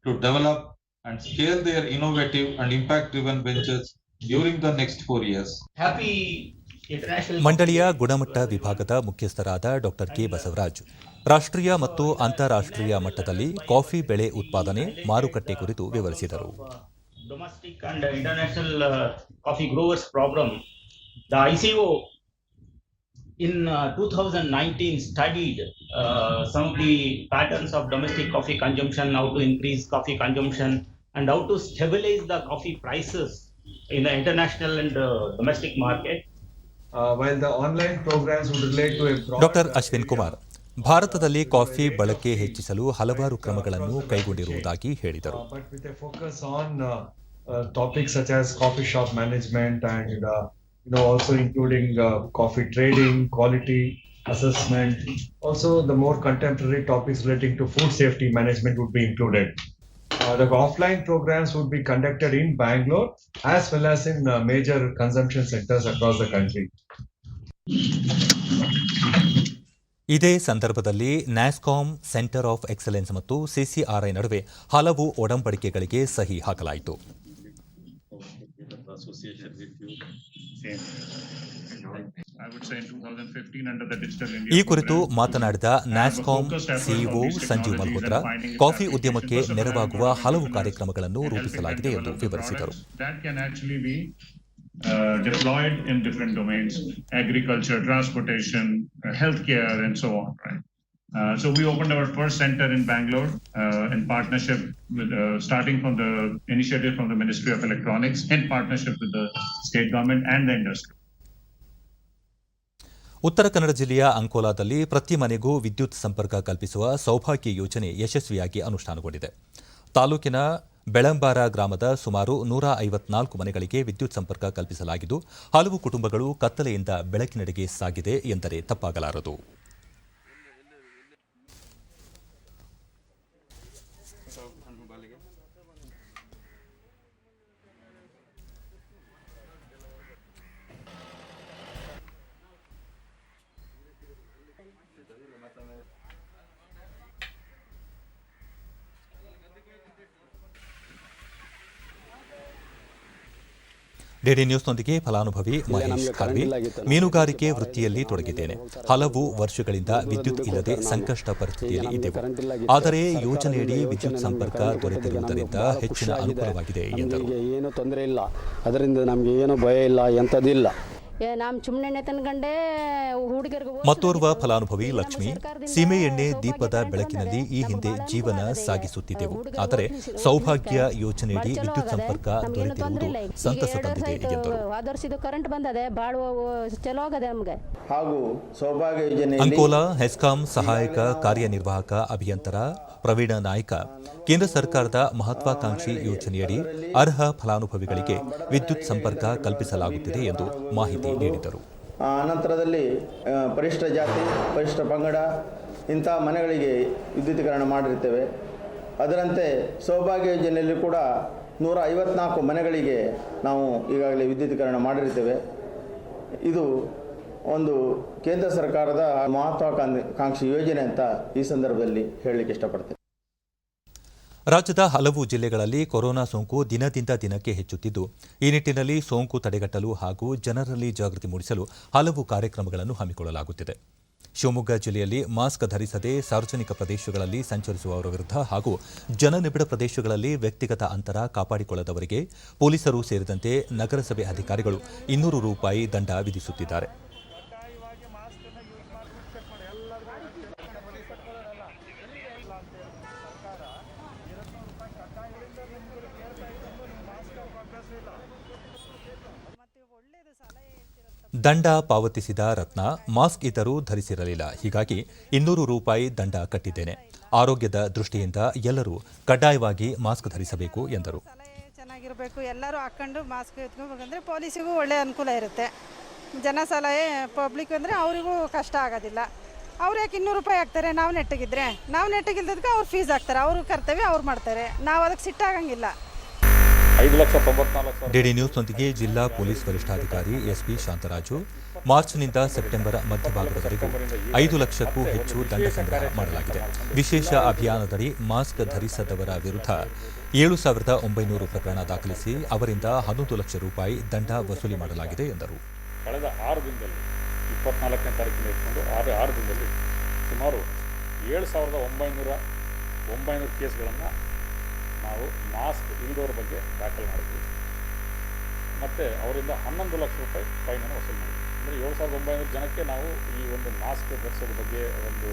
to develop and scale their innovative and impact-driven ventures during the next 4 years. ಮಂಡಳಿಯ ಗುಣಮಟ್ಟ ವಿಭಾಗದ ಮುಖ್ಯಸ್ಥರಾದ ಡಾ K Basavaraj, ರಾಷ್ಟ್ರೀಯ ಮತ್ತು ಅಂತಾರಾಷ್ಟ್ರೀಯ ಮಟ್ಟದಲ್ಲಿ coffee ಬೆಳೆ ಉತ್ಪಾದನೆ, ಮಾರುಕಟ್ಟೆ ಕುರಿತು ವಿವರಿಸಿದರು. Domestic and international coffee growers problem. The ICO in 2019 studied some of the patterns of domestic coffee consumption, how to increase coffee consumption and how to stabilize the coffee prices in the international and domestic market. While the online programs would relate to a doctor Ashwin Kumar, ಭಾರತದಲ್ಲಿ coffee ಬಳಕೆ ಹೆಚ್ಚಿಸಲು ಹಲವಾರು ಕ್ರಮಗಳನ್ನು ಕೈಗೊಂಡಿರುವುದಾಗಿ ಹೇಳಿದರು. But with a focus on topics such as coffee shop management and also including coffee trading, quality assessment. Also, the more contemporary topics relating to food safety management would be included. The offline programs would be conducted in Bangalore as well as in major consumption centers across the country. ಇದೇ ಸಂದರ್ಭದಲ್ಲಿ NASSCOM centre of excellence ಮತ್ತು CCRI ನಡುವೆ ಹಲವು ಒಡಂಬಡಿಕೆಗಳಿಗೆ ಸಹಿ ಹಾಕಲಾಯಿತು. ಈ ಕುರಿತು ಮಾತನಾಡಿದ ನ್ಯಾಸ್ಕಾಂ ಸಿಇಒ ಸಂಜೀವ್ ಮಲ್ಹೋತ್ರಾ, ಕಾಫಿ ಉದ್ಯಮಕ್ಕೆ ನೆರವಾಗುವ ಹಲವು ಕಾರ್ಯಕ್ರಮಗಳನ್ನು ರೂಪಿಸಲಾಗಿದೆ ಎಂದು ವಿವರಿಸಿದರು. Deployed in different domains, agriculture, transportation, healthcare, and so on, right? So we opened our first center in Bangalore in partnership with, starting from the initiative from the Ministry of Electronics in partnership with the state government and the industry. Uttara Kannada ಜಿಲ್ಲೆಯ ಅಂಕೋಲಾದಲ್ಲಿ ಪ್ರತಿ ಮನೆಗೂ ವಿದ್ಯುತ್ ಸಂಪರ್ಕ ಕಲ್ಪಿಸುವ ಸೌಭಾಗ್ಯ ಯೋಜನೆ ಯಶಸ್ವಿಯಾಗಿ ಅನುಷ್ಠಾನಗೊಂಡಿದೆ. ತಾಲೂಕಿನ ಬೆಳಂಬಾರ ಗ್ರಾಮದ ಸುಮಾರು 154 ಮನೆಗಳಿಗೆ ವಿದ್ಯುತ್ ಸಂಪರ್ಕ ಕಲ್ಪಿಸಲಾಗಿದ್ದು, ಹಲವು ಕುಟುಂಬಗಳು ಕತ್ತಲೆಯಿಂದ ಬೆಳಕಿನೆಡೆಗೆ ಸಾಗಿದೆ ಎಂದರೆ ತಪ್ಪಾಗಲಾರದು. ಡಿಡಿ ನ್ಯೂಸ್ನೊಂದಿಗೆ ಫಲಾನುಭವಿ ಮಹೇಶ್ ಖಾರ್ವಿ. ಮೀನುಗಾರಿಕೆ ವೃತ್ತಿಯಲ್ಲಿ ತೊಡಗಿದ್ದೇನೆ. ಹಲವು ವರ್ಷಗಳಿಂದ ವಿದ್ಯುತ್ ಇಲ್ಲದೆ ಸಂಕಷ್ಟ ಪರಿಸ್ಥಿತಿಯಲ್ಲಿ ಇದ್ದೆವು. ಆದರೆ ಯೋಜನೆಯಡಿ ವಿದ್ಯುತ್ ಸಂಪರ್ಕ ದೊರೆತಿರುವುದರಿಂದ ಹೆಚ್ಚಿನ ಅನುಕೂಲವಾಗಿದೆ ಎಂದರು. ಏನು ತೊಂದರೆ ಇಲ್ಲ, ಅದರಿಂದ ನಮಗೆ ಏನು ಭಯ ಇಲ್ಲ, ಎಂಥದಿಲ್ಲ. ಮತ್ತೋರ್ವ ಫಲಾನುಭವಿ ಲಕ್ಷ್ಮಿ, ಸೀಮೆ ಎಣ್ಣೆ ದೀಪದ ಬೆಳಕಿನಲ್ಲಿ ಈ ಹಿಂದೆ ಜೀವನ ಸಾಗಿಸುತ್ತಿದ್ದೆವು. ಆದರೆ ಸೌಭಾಗ್ಯ ಯೋಜನೆಯಡಿ ವಿದ್ಯುತ್ ಸಂಪರ್ಕ ದೊರೆತಿರುವುದು ಸಂತಸ ತಂದಿದೆ ಎಂದರು. ಹಾಗೂ ಸೌಭಾಗ್ಯ ಯೋಜನೆ ಅಂಕೋಲಾ ಹೆಸ್ಕಾಂ ಸಹಾಯಕ ಕಾರ್ಯನಿರ್ವಾಹಕ ಅಭಿಯಂತರ ಪ್ರವೀಣ ನಾಯ್ಕ, ಕೇಂದ್ರ ಸರ್ಕಾರದ ಮಹತ್ವಾಕಾಂಕ್ಷಿ ಯೋಜನೆಯಡಿ ಅರ್ಹ ಫಲಾನುಭವಿಗಳಿಗೆ ವಿದ್ಯುತ್ ಸಂಪರ್ಕ ಕಲ್ಪಿಸಲಾಗುತ್ತಿದೆ ಎಂದು ಮಾಹಿತಿ ನೀಡಿದರು. ಅನಂತರದಲ್ಲಿ ಪರಿಶಿಷ್ಟ ಜಾತಿ, ಪರಿಶಿಷ್ಟ ಪಂಗಡ ಇಂಥ ಮನೆಗಳಿಗೆ ವಿದ್ಯುತೀಕರಣ ಮಾಡಿರ್ತೇವೆ. ಅದರಂತೆ ಸೌಭಾಗ್ಯ ಯೋಜನೆಯಲ್ಲಿ ಕೂಡ 154 ಮನೆಗಳಿಗೆ ನಾವು ಈಗಾಗಲೇ ವಿದ್ಯುತೀಕರಣ ಮಾಡಿರ್ತೇವೆ. ಇದು ಒಂದು ಕೇಂದ್ರ ಸರ್ಕಾರದ ಮಹತ್ವಾಕಾಂಕ್ಷಿ ಯೋಜನೆ ಅಂತ ಈ ಸಂದರ್ಭದಲ್ಲಿ ಹೇಳಲಿಕ್ಕೆ ಇಷ್ಟಪಡ್ತೇನೆ. ರಾಜ್ಯದ ಹಲವು ಜಿಲ್ಲೆಗಳಲ್ಲಿ ಕೊರೋನಾ ಸೋಂಕು ದಿನದಿಂದ ದಿನಕ್ಕೆ ಹೆಚ್ಚುತ್ತಿದ್ದು, ಈ ನಿಟ್ಟಿನಲ್ಲಿ ಸೋಂಕು ತಡೆಗಟ್ಟಲು ಹಾಗೂ ಜನರಲ್ಲಿ ಜಾಗೃತಿ ಮೂಡಿಸಲು ಹಲವು ಕಾರ್ಯಕ್ರಮಗಳನ್ನು ಹಮ್ಮಿಕೊಳ್ಳಲಾಗುತ್ತಿದೆ. ಶಿವಮೊಗ್ಗ ಜಿಲ್ಲೆಯಲ್ಲಿ ಮಾಸ್ಕ್ ಧರಿಸದೆ ಸಾರ್ವಜನಿಕ ಪ್ರದೇಶಗಳಲ್ಲಿ ಸಂಚರಿಸುವವರ ವಿರುದ್ಧ ಹಾಗೂ ಜನನಿಬಿಡ ಪ್ರದೇಶಗಳಲ್ಲಿ ವ್ಯಕ್ತಿಗತ ಅಂತರ ಕಾಪಾಡಿಕೊಳ್ಳದವರಿಗೆ ಪೊಲೀಸರು ಸೇರಿದಂತೆ ನಗರಸಭೆ ಅಧಿಕಾರಿಗಳು ₹200 ದಂಡ ವಿಧಿಸುತ್ತಿದ್ದಾರೆ. ದಂಡ ಪಾವತಿಸಿದ ರತ್ನ ಮಾಸ್ಕ್ ಇದ್ದರೂ ಧರಿಸಿರಲಿಲ್ಲ. ಹೀಗಾಗಿ ₹200 ದಂಡ ಕಟ್ಟಿದ್ದೇನೆ. ಆರೋಗ್ಯದ ದೃಷ್ಟಿಯಿಂದ ಎಲ್ಲರೂ ಕಡ್ಡಾಯವಾಗಿ ಮಾಸ್ಕ್ ಧರಿಸಬೇಕು ಎಂದರು. ಚೆನ್ನಾಗಿರಬೇಕು, ಎಲ್ಲರೂ ಹಾಕೊಂಡು ಮಾಸ್ಕ್ ಎತ್ಕೋಬೇಕಂದ್ರೆ ಪೊಲೀಸಿಗೂ ಒಳ್ಳೆ ಅನುಕೂಲ ಇರುತ್ತೆ. ಜನ ಸಲಹೆ ಪಬ್ಲಿಕ್ ಅಂದರೆ ಅವರಿಗೂ ಕಷ್ಟ ಆಗೋದಿಲ್ಲ. ಅವ್ರು ಯಾಕೆ ₹200 ಹಾಕ್ತಾರೆ? ನಾವು ನೆಟ್ಟಗಿಲ್ದಕ್ಕೆ ಅವ್ರು ಫೀಸ್ ಹಾಕ್ತಾರೆ. ಅವರು ಕರ್ತವ್ಯ ಅವ್ರು ಮಾಡ್ತಾರೆ. ನಾವು ಅದಕ್ಕೆ ಸಿಟ್ಟಾಗಂಗಿಲ್ಲ. ಡಿಡಿ ನ್ಯೂಸ್ನೊಂದಿಗೆ ಜಿಲ್ಲಾ ಪೊಲೀಸ್ ವರಿಷ್ಠಾಧಿಕಾರಿ ಎಸ್ಪಿ ಶಾಂತರಾಜು, ಮಾರ್ಚ್ನಿಂದ ಸೆಪ್ಟೆಂಬರ್ ಮಧ್ಯಭಾಗದವರೆಗೂ 5 ಲಕ್ಷಕ್ಕೂ ಹೆಚ್ಚು ದಂಡ ಸಂಗ್ರಹ ಮಾಡಲಾಗಿದೆ. ವಿಶೇಷ ಅಭಿಯಾನದಡಿ ಮಾಸ್ಕ್ ಧರಿಸದವರ ವಿರುದ್ಧ 7,900 ಪ್ರಕರಣ ದಾಖಲಿಸಿ ಅವರಿಂದ ₹11 ಲಕ್ಷ ದಂಡ ವಸೂಲಿ ಮಾಡಲಾಗಿದೆ ಎಂದರು. ಕಳೆದ 6 ದಿನದಲ್ಲಿ 24ನೇ ತಾರೀಕಿನ ಇಟ್ಕೊಂಡು 6 ದಿನದಲ್ಲಿ ಸುಮಾರು 7,900 ಕೇಸ್ಗಳನ್ನು ನಾವು ಮಾಸ್ಕ್ ಇಲ್ಲದವ್ರ ಬಗ್ಗೆ ದಾಖಲೆ ಮಾಡಿದ್ವಿ. ಮತ್ತು ಅವರಿಂದ ₹11 ಲಕ್ಷ ಫೈನನ್ನು ವಸೂಲಿ ಮಾಡಿದ್ವಿ. ಅಂದರೆ 7,900 ಜನಕ್ಕೆ ನಾವು ಈ ಒಂದು ಮಾಸ್ಕ್ ಧರಿಸೋದ್ರ ಬಗ್ಗೆ ಒಂದು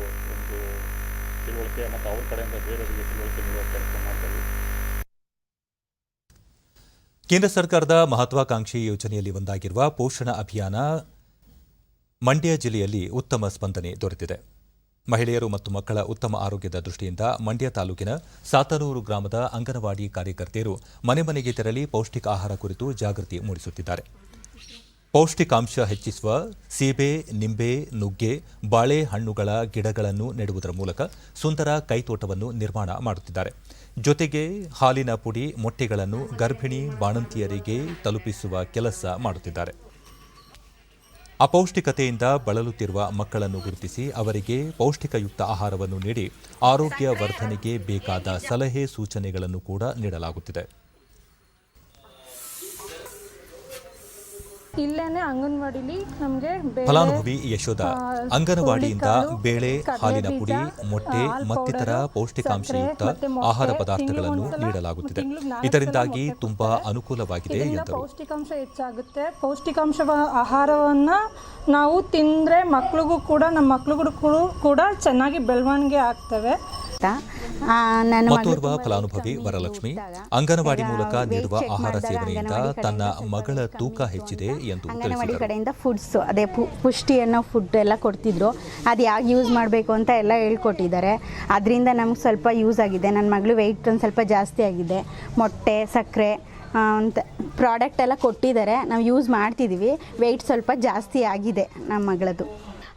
ತಿಳುವಳಿಕೆ ಮತ್ತು ಅವ್ರ ಕಡೆಯಿಂದ ಬೇರೆಯವರಿಗೆ ತಿಳುವಳಿಕೆ ನೀಡುವ ಕೆಲಸ ಮಾಡ್ತೀವಿ. ಕೇಂದ್ರ ಸರ್ಕಾರದ ಮಹತ್ವಾಕಾಂಕ್ಷಿ ಯೋಜನೆಯಲ್ಲಿ ಒಂದಾಗಿರುವ ಪೋಷಣ ಅಭಿಯಾನ ಮಂಡ್ಯ ಜಿಲ್ಲೆಯಲ್ಲಿ ಉತ್ತಮ ಸ್ಪಂದನೆ ದೊರೆತಿದೆ. ಮಹಿಳೆಯರು ಮತ್ತು ಮಕ್ಕಳ ಉತ್ತಮ ಆರೋಗ್ಯದ ದೃಷ್ಟಿಯಿಂದ ಮಂಡ್ಯ ತಾಲೂಕಿನ ಸಾತನೂರು ಗ್ರಾಮದ ಅಂಗನವಾಡಿ ಕಾರ್ಯಕರ್ತೆಯರು ಮನೆ ಮನೆಗೆ ತೆರಳಿ ಪೌಷ್ಟಿಕ ಆಹಾರ ಕುರಿತು ಜಾಗೃತಿ ಮೂಡಿಸುತ್ತಿದ್ದಾರೆ. ಪೌಷ್ಟಿಕಾಂಶ ಹೆಚ್ಚಿಸುವ ಸೀಬೆ, ನಿಂಬೆ, ನುಗ್ಗೆ, ಬಾಳೆಹಣ್ಣುಗಳ ಗಿಡಗಳನ್ನು ನೆಡುವುದರ ಮೂಲಕ ಸುಂದರ ಕೈತೋಟವನ್ನು ನಿರ್ಮಾಣ ಮಾಡುತ್ತಿದ್ದಾರೆ. ಜೊತೆಗೆ ಹಾಲಿನ ಪುಡಿ, ಮೊಟ್ಟೆಗಳನ್ನು ಗರ್ಭಿಣಿ ಬಾಣಂತಿಯರಿಗೆ ತಲುಪಿಸುವ ಕೆಲಸ ಮಾಡುತ್ತಿದ್ದಾರೆ. ಅಪೌಷ್ಟಿಕತೆಯಿಂದ ಬಳಲುತ್ತಿರುವ ಮಕ್ಕಳನ್ನು ಗುರುತಿಸಿ ಅವರಿಗೆ ಪೌಷ್ಟಿಕಯುಕ್ತ ಆಹಾರವನ್ನು ನೀಡಿ ಆರೋಗ್ಯ ವರ್ಧನೆಗೆ ಬೇಕಾದ ಸಲಹೆ ಸೂಚನೆಗಳನ್ನು ಕೂಡ ನೀಡಲಾಗುತ್ತಿದೆ. ಇಲ್ಲೇನೆ ಅಂಗನವಾಡಿಲಿ ನಮಗೆ ಫಲಾನುಭವಿ ಯಶೋಧ, ಅಂಗನವಾಡಿಯಿಂದ ಬೇಳೆ, ಹಾಲಿನ ಪುಡಿ, ಮೊಟ್ಟೆ ಮತ್ತಿತರ ಪೌಷ್ಟಿಕಾಂಶಯುಕ್ತ ಆಹಾರ ಪದಾರ್ಥಗಳನ್ನು ನೀಡಲಾಗುತ್ತಿದೆ. ಇದರಿಂದಾಗಿ ತುಂಬಾ ಅನುಕೂಲವಾಗಿದೆ ಎಂದರು. ಪೌಷ್ಟಿಕಾಂಶ ಹೆಚ್ಚಾಗುತ್ತೆ. ಪೌಷ್ಟಿಕಾಂಶ ಆಹಾರವನ್ನ ನಾವು ತಿಂದ್ರೆ ನಮ್ಮ ಮಕ್ಕಳಿಗೂ ಕೂಡ ಚೆನ್ನಾಗಿ ಬೆಳವಣಿಗೆ ಆಗ್ತವೆ. ಮತ್ತೋರ್ವ ಫಲಾನುಭವಿ ವರಲಕ್ಷ್ಮಿ, ಅಂಗನವಾಡಿ ಮೂಲಕ ನೀಡುವ ಆಹಾರ ಸೇವನೆಯಿಂದ ತನ್ನ ಮಗಳ ತೂಕ ಹೆಚ್ಚಿದೆ ಎಂದು ಅಂಗನವಾಡಿ ಕಡೆಯಿಂದ ಫುಡ್ಸ್ ಅದೇ ಪುಷ್ಟಿ ಅನ್ನೋ ಫುಡ್ ಎಲ್ಲ ಕೊಡ್ತಿದ್ರು. ಅದು ಯಾಕೆ ಯೂಸ್ ಮಾಡಬೇಕು ಅಂತ ಎಲ್ಲ ಹೇಳ್ಕೊಟ್ಟಿದ್ದಾರೆ. ಅದರಿಂದ ನಮ್ಗೆ ಸ್ವಲ್ಪ ಯೂಸ್ ಆಗಿದೆ. ನನ್ನ ಮಗಳು ವೆಯ್ಟ್ ಒಂದು ಸ್ವಲ್ಪ ಜಾಸ್ತಿ ಆಗಿದೆ. ಮೊಟ್ಟೆ, ಸಕ್ಕರೆ ಅಂತ ಪ್ರಾಡಕ್ಟ್ ಎಲ್ಲ ಕೊಟ್ಟಿದ್ದಾರೆ. ನಾವು ಯೂಸ್ ಮಾಡ್ತಿದ್ದೀವಿ. ವೆಯ್ಟ್ ಸ್ವಲ್ಪ ಜಾಸ್ತಿ ಆಗಿದೆ ನಮ್ಮ ಮಗಳದು.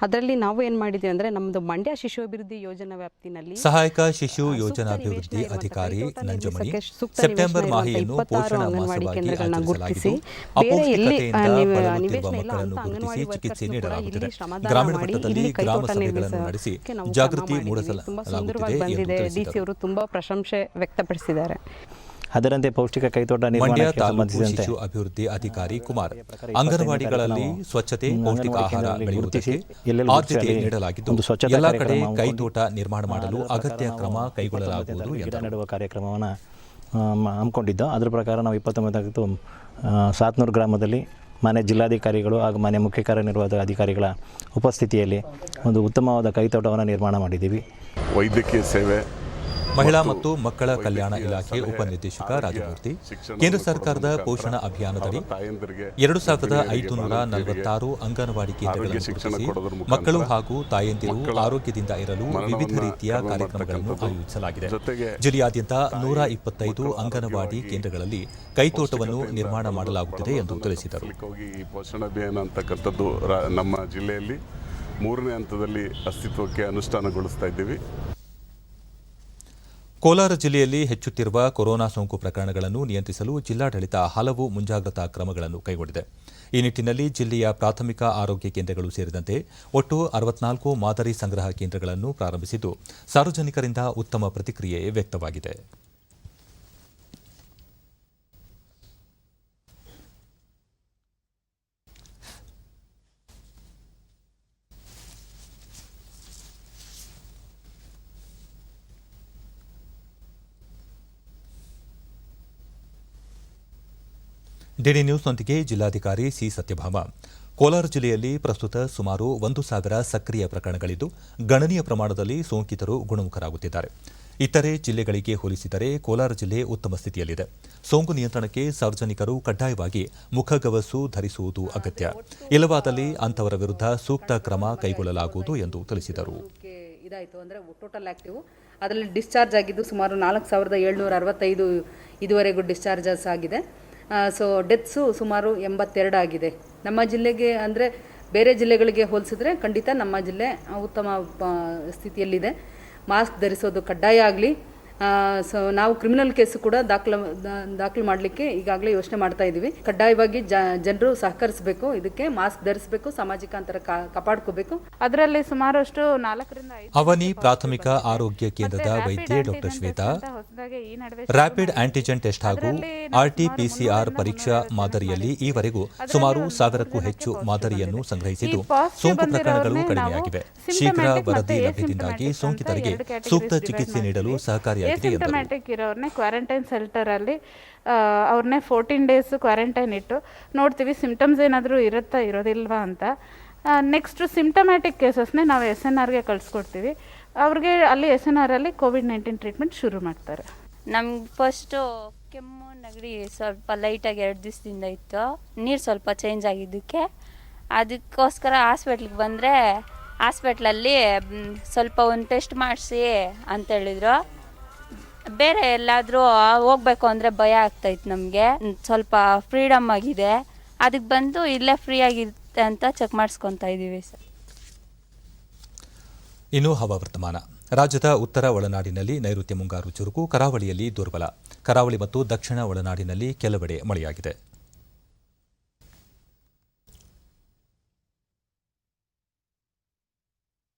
ಅದರಲ್ಲಿ ನಾವು ಏನು ಮಾಡಿದ್ದೀವಿ ಅಂದರೆ ನಮ್ಮದು ಮಂಡ್ಯ ಶಿಶು ಅಭಿವೃದ್ಧಿ ಯೋಜನಾ ವ್ಯಾಪ್ತಿನಲ್ಲಿ ಸಹಾಯಕ ಶಿಶು ಯೋಜನಾಭಿವೃದ್ಧಿ ಅಧಿಕಾರಿ ನಂಜಮಣಿ ಸೆಪ್ಟೆಂಬರ್ ಮಾಹೆಯನ್ನು ಪೋಷಣ ಮಾಸವಾಗಿ ಆಚರಿಸಲಾಗಿದ್ದು ಅಪೌಷ್ಟಿಕತೆಯಿಂದ ಬಳಲುತ್ತಿರುವ ಮಕ್ಕಳನ್ನು ಗುರುತಿಸಿ ಚಿಕಿತ್ಸೆ ನೀಡಲಾಗುತ್ತಿದೆ. ಗ್ರಾಮೀಣ ಮಟ್ಟದಲ್ಲಿ ಗ್ರಾಮ ಸಭೆಗಳನ್ನು ನಡೆಸಿ ಜಾಗೃತಿ ಮೂಡಿಸಲಾಗುತ್ತಿದೆ ಎಂದು ತಿಳಿಸಿದರು. ಅವರು ತುಂಬಾ ಪ್ರಶಂಸೆ ವ್ಯಕ್ತಪಡಿಸಿದ್ದಾರೆ. ಅದರಂತೆ ಪೌಷ್ಟಿಕ ಕೈತೋಟ ಮಂಡ್ಯ ತಾಲೂಕು ಶಿಶು ಅಭಿವೃದ್ಧಿ ಅಧಿಕಾರಿ ಕುಮಾರ್ ಅಂಗನವಾಡಿಗಳಲ್ಲಿ ಸ್ವಚ್ಛತೆ ಪೌಷ್ಟಿಕ ಆಹಾರ ಬೆಳೆಯುವುದಕ್ಕೆ ಆದ್ಯತೆ ನೀಡಲಾಗಿದ್ದು ಎಲ್ಲ ಕಡೆ ಕೈತೋಟ ನಿರ್ಮಾಣ ಮಾಡಲು ಅಗತ್ಯ ಕ್ರಮ ಕೈಗೊಳ್ಳಲಾಗುವುದು ಎಂದರು. ನೆಡುವ ಕಾರ್ಯಕ್ರಮವನ್ನು ಹಮ್ಮಿಕೊಂಡಿದ್ದು ಅದರ ಪ್ರಕಾರ ನಾವು 29 ಸಾತ್ನೂರು ಗ್ರಾಮದಲ್ಲಿ ಮಾನ್ಯ ಜಿಲ್ಲಾಧಿಕಾರಿಗಳು ಹಾಗೂ ಮಾನ್ಯ ಮುಖ್ಯ ಕಾರ್ಯನಿರ್ವಾಹಕ ಅಧಿಕಾರಿಗಳ ಉಪಸ್ಥಿತಿಯಲ್ಲಿ ಒಂದು ಉತ್ತಮವಾದ ಕೈತೋಟವನ್ನು ನಿರ್ಮಾಣ ಮಾಡಿದ್ದೀವಿ. ವೈದ್ಯಕೀಯ ಸೇವೆ ಮಹಿಳಾ ಮತ್ತು ಮಕ್ಕಳ ಕಲ್ಯಾಣ ಇಲಾಖೆ ಉಪನಿರ್ದೇಶಕ ರಾಜಮೂರ್ತಿ ಕೇಂದ್ರ ಸರ್ಕಾರದ ಪೋಷಣ ಅಭಿಯಾನದಡಿ 2546 ಅಂಗನವಾಡಿ ಕೇಂದ್ರಗಳನ್ನು ಗುರುತಿಸಿ ಮಕ್ಕಳು ಹಾಗೂ ತಾಯಂದಿರು ಆರೋಗ್ಯದಿಂದ ಇರಲು ವಿವಿಧ ರೀತಿಯ ಕಾರ್ಯಕ್ರಮಗಳನ್ನು ಆಯೋಜಿಸಲಾಗಿದೆ. ಜಿಲ್ಲೆಯಾದ್ಯಂತ 125 ಅಂಗನವಾಡಿ ಕೇಂದ್ರಗಳಲ್ಲಿ ಕೈತೋಟವನ್ನು ನಿರ್ಮಾಣ ಮಾಡಲಾಗುತ್ತಿದೆ ಎಂದು ತಿಳಿಸಿದರು. ಈ ಪೋಷಣ ಅಭಿಯಾನ ಅಂತಕ್ಕಂಥದ್ದು ನಮ್ಮ ಜಿಲ್ಲೆಯಲ್ಲಿ 3ನೇ ಹಂತದಲ್ಲಿ ಅಸ್ತಿತ್ವಕ್ಕೆ ಅನುಷ್ಠಾನಗೊಳಿಸ್ತಾ ಇದ್ದೀವಿ. ಕೋಲಾರ ಜಿಲ್ಲೆಯಲ್ಲಿ ಹೆಚ್ಚುತ್ತಿರುವ ಕೊರೋನಾ ಸೋಂಕು ಪ್ರಕರಣಗಳನ್ನು ನಿಯಂತ್ರಿಸಲು ಜಿಲ್ಲಾಡಳಿತ ಹಲವು ಮುಂಜಾಗ್ರತಾ ಕ್ರಮಗಳನ್ನು ಕೈಗೊಂಡಿದೆ. ಈ ನಿಟ್ಟಿನಲ್ಲಿ ಜಿಲ್ಲೆಯ ಪ್ರಾಥಮಿಕ ಆರೋಗ್ಯ ಕೇಂದ್ರಗಳು ಸೇರಿದಂತೆ ಒಟ್ಟು 64 ಮಾದರಿ ಸಂಗ್ರಹ ಕೇಂದ್ರಗಳನ್ನು ಪ್ರಾರಂಭಿಸಿದ್ದು ಸಾರ್ವಜನಿಕರಿಂದ ಉತ್ತಮ ಪ್ರತಿಕ್ರಿಯೆ ವ್ಯಕ್ತವಾಗಿದೆ. ಡಿಡಿ ನ್ಯೂಸ್ನೊಂದಿಗೆ ಜಿಲ್ಲಾಧಿಕಾರಿ ಸಿ ಸತ್ಯಭಾಮ ಕೋಲಾರ ಜಿಲ್ಲೆಯಲ್ಲಿ ಪ್ರಸ್ತುತ ಸುಮಾರು 1,000 ಸಕ್ರಿಯ ಪ್ರಕರಣಗಳಿದ್ದು ಗಣನೀಯ ಪ್ರಮಾಣದಲ್ಲಿ ಸೋಂಕಿತರು ಗುಣಮುಖರಾಗುತ್ತಿದ್ದಾರೆ. ಇತರೆ ಜಿಲ್ಲೆಗಳಿಗೆ ಹೋಲಿಸಿದರೆ ಕೋಲಾರ ಜಿಲ್ಲೆ ಉತ್ತಮ ಸ್ಥಿತಿಯಲ್ಲಿದೆ. ಸೋಂಕು ನಿಯಂತ್ರಣಕ್ಕೆ ಸಾರ್ವಜನಿಕರು ಕಡ್ಡಾಯವಾಗಿ ಮುಖಗವಸು ಧರಿಸುವುದು ಅಗತ್ಯ. ಇಲ್ಲವಾದಲ್ಲಿ ಅಂತವರ ವಿರುದ್ಧ ಸೂಕ್ತ ಕ್ರಮ ಕೈಗೊಳ್ಳಲಾಗುವುದು ಎಂದು ತಿಳಿಸಿದರು. ಇದಾಯಿತು ಅಂದರೆ ಟೋಟಲ್ ಆ್ಯಕ್ಟಿವ್ ಅದರಲ್ಲಿ ಡಿಸ್ಚಾರ್ಜ್ ಆಗಿದ್ದು ಸುಮಾರು 4765 ಇದುವರೆಗೂ ಡಿಸ್ಚಾರ್ಜಸ್ ಆಗಿದೆ. ಸೊ ಡೆತ್ಸು ಸುಮಾರು 82 ಆಗಿದೆ. ನಮ್ಮ ಜಿಲ್ಲೆಗೆ ಅಂದರೆ ಬೇರೆ ಜಿಲ್ಲೆಗಳಿಗೆ ಹೋಲಿಸಿದ್ರೆ ಖಂಡಿತ ನಮ್ಮ ಜಿಲ್ಲೆ ಉತ್ತಮ ಸ್ಥಿತಿಯಲ್ಲಿದೆ. ಮಾಸ್ಕ್ ಧರಿಸೋದು ಕಡ್ಡಾಯ ಆಗಲಿ. ಸೊ ನಾವು ಕ್ರಿಮಿನಲ್ ಕೇಸು ಕೂಡ ದಾಖಲು ಮಾಡಲಿಕ್ಕೆ ಈಗಾಗಲೇ ಯೋಚನೆ ಮಾಡ್ತಾ ಇದ್ದೀವಿ. ಕಡ್ಡಾಯವಾಗಿ ಜನರು ಸಹಕರಿಸಬೇಕು. ಇದಕ್ಕೆ ಮಾಸ್ಕ್ ಧರಿಸಬೇಕು, ಸಾಮಾಜಿಕ ಅಂತರ ಕಾಪಾಡ್ಕೋಬೇಕು. ಅದರಲ್ಲಿ ಸುಮಾರಷ್ಟು 4 ರಿಂದ 5 ಅವನಿ ಪ್ರಾಥಮಿಕ ಆರೋಗ್ಯ ಕೇಂದ್ರದ ವೈದ್ಯೆ doctor Shweta rapid antigen test ಹಾಗೂ ಆರ್ಟಿಪಿಸಿಆರ್ ಪರೀಕ್ಷಾ ಮಾದರಿಯಲ್ಲಿ ಈವರೆಗೂ ಸುಮಾರು 1000ಕ್ಕೂ ಹೆಚ್ಚು ಮಾದರಿಯನ್ನು ಸಂಗ್ರಹಿಸಿದ್ದು ಸೋಂಕು ಪ್ರಕರಣಗಳು ಕಡಿಮೆಯಾಗಿವೆ. ಶೀಘ್ರ ವರದಿ ಲಭ್ಯದಿಂದಾಗಿ ಸೋಂಕಿತರಿಗೆ ಸೂಕ್ತ ಚಿಕಿತ್ಸೆ ನೀಡಲು ಸಹಕಾರಿಯಾಗಿದೆ. ಸಿಂಪ್ಟಮ್ಯಾಟಿಕ್ ಇರೋರ್ನೇ ಕ್ವಾರಂಟೈನ್ ಸೆಲ್ಟರಲ್ಲಿ ಅವ್ರನ್ನೇ 14 ಡೇಸ್ ಕ್ವಾರಂಟೈನ್ ಇಟ್ಟು ನೋಡ್ತೀವಿ ಸಿಂಪ್ಟಮ್ಸ್ ಏನಾದರೂ ಇರೋದಿಲ್ವಾ ಅಂತ. ನೆಕ್ಸ್ಟ್ ಸಿಂಪ್ಟಮ್ಯಾಟಿಕ್ ಕೇಸಸ್ನೇ ನಾವು SNRಗೆ ಕಳಿಸ್ಕೊಡ್ತೀವಿ. ಅವ್ರಿಗೆ ಅಲ್ಲಿ SNRಲ್ಲಿ COVID-19 ಟ್ರೀಟ್ಮೆಂಟ್ ಶುರು ಮಾಡ್ತಾರೆ. ನಮ್ಗೆ ಫಸ್ಟು ಕೆಮ್ಮು ನೆಗಡಿ ಸ್ವಲ್ಪ ಲೈಟಾಗಿ 2 ದಿವಸದಿಂದ ಇತ್ತು. ನೀರು ಸ್ವಲ್ಪ ಚೇಂಜ್ ಆಗಿದ್ದಕ್ಕೆ ಅದಕ್ಕೋಸ್ಕರ ಹಾಸ್ಪಿಟ್ಲಿಗೆ ಬಂದರೆ ಹಾಸ್ಪಿಟ್ಲಲ್ಲಿ ಸ್ವಲ್ಪ ಒಂದು ಟೆಸ್ಟ್ ಮಾಡಿಸಿ ಅಂತೇಳಿದ್ರು. ಬೇರೆ ಎಲ್ಲಾದರೂ ಹೋಗ್ಬೇಕು ಅಂದರೆ ಭಯ ಆಗ್ತಾಯಿತ್ತು ನಮಗೆ. ಸ್ವಲ್ಪ ಫ್ರೀಡಮ್ ಆಗಿದೆ, ಅದಕ್ಕೆ ಬಂದು ಇಲ್ಲೇ ಫ್ರೀ ಆಗಿರುತ್ತೆ ಅಂತ ಚೆಕ್ ಮಾಡಿಸ್ಕೊತಾ ಇದ್ದೀವಿ ಸರ್. ಇನ್ನು ಹವಾವರ್ತಮಾನ. ರಾಜ್ಯದ ಉತ್ತರ ಒಳನಾಡಿನಲ್ಲಿ ನೈಋತ್ಯ ಮುಂಗಾರು ಚುರುಕು, ಕರಾವಳಿಯಲ್ಲಿ ದುರ್ಬಲ. ಕರಾವಳಿ ಮತ್ತು ದಕ್ಷಿಣ ಒಳನಾಡಿನಲ್ಲಿ ಕೆಲವೆಡೆ ಮಳೆಯಾಗಿದೆ.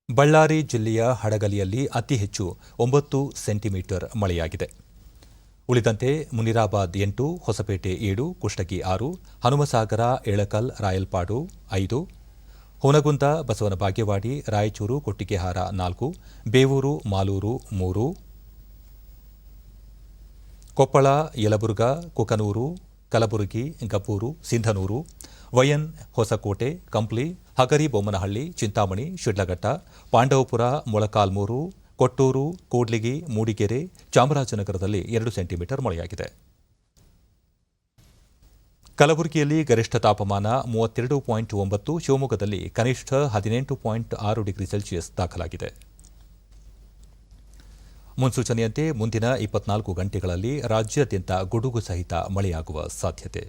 ಬಳ್ಳಾರಿ ಜಿಲ್ಲೆಯ ಹಡಗಲಿಯಲ್ಲಿ ಅತಿ ಹೆಚ್ಚು 9 ಸೆಂಟಿಮೀಟರ್ ಮಳೆಯಾಗಿದೆ. ಉಳಿದಂತೆ ಮುನಿರಾಬಾದ್ 8, ಹೊಸಪೇಟೆ 7, ಕುಷ್ಟಗಿ 6, ಹನುಮಸಾಗರ, ಏಳಕಲ್, ರಾಯಲ್ಪಾಡು 5, ಹುನಗುಂದ, ಬಸವನ ಬಾಗೇವಾಡಿ, ರಾಯಚೂರು, ಕೊಟ್ಟಿಗೆಹಾರ 4, ಬೇವೂರು, ಮಾಲೂರು 3, ಕೊಪ್ಪಳ, ಯಲಬುರ್ಗಾ, ಕುಕನೂರು, ಕಲಬುರಗಿ, ಗಬ್ಬೂರು, ಸಿಂಧನೂರು, ವೈಎನ್, ಹೊಸಕೋಟೆ, ಕಂಪ್ಲಿ, ಹಗರಿ ಬೊಮ್ಮನಹಳ್ಳಿ, ಚಿಂತಾಮಣಿ, ಶಿಡ್ಲಘಟ್ಟ, ಪಾಂಡವಪುರ, ಮೊಳಕಾಲ್ಮೂರು, ಕೊಟ್ಟೂರು, ಕೂಡ್ಲಿಗಿ, ಮೂಡಿಗೆರೆ, ಚಾಮರಾಜನಗರದಲ್ಲಿ 2 ಸೆಂಟಿಮೀಟರ್ ಮಳೆಯಾಗಿದೆ. ಕಲಬುರಗಿಯಲ್ಲಿ ಗರಿಷ್ಠ ತಾಪಮಾನ 32.9, ಶಿವಮೊಗ್ಗದಲ್ಲಿ ಕನಿಷ್ಠ 18.6 ಡಿಗ್ರಿ ಸೆಲ್ಸಿಯಸ್ ದಾಖಲಾಗಿದೆ. ಮುನ್ಸೂಚನೆಯಂತೆ ಮುಂದಿನ 24 ಗಂಟೆಗಳಲ್ಲಿ ರಾಜ್ಯಾದ್ಯಂತ ಗುಡುಗು ಸಹಿತ ಮಳೆಯಾಗುವ ಸಾಧ್ಯತೆ.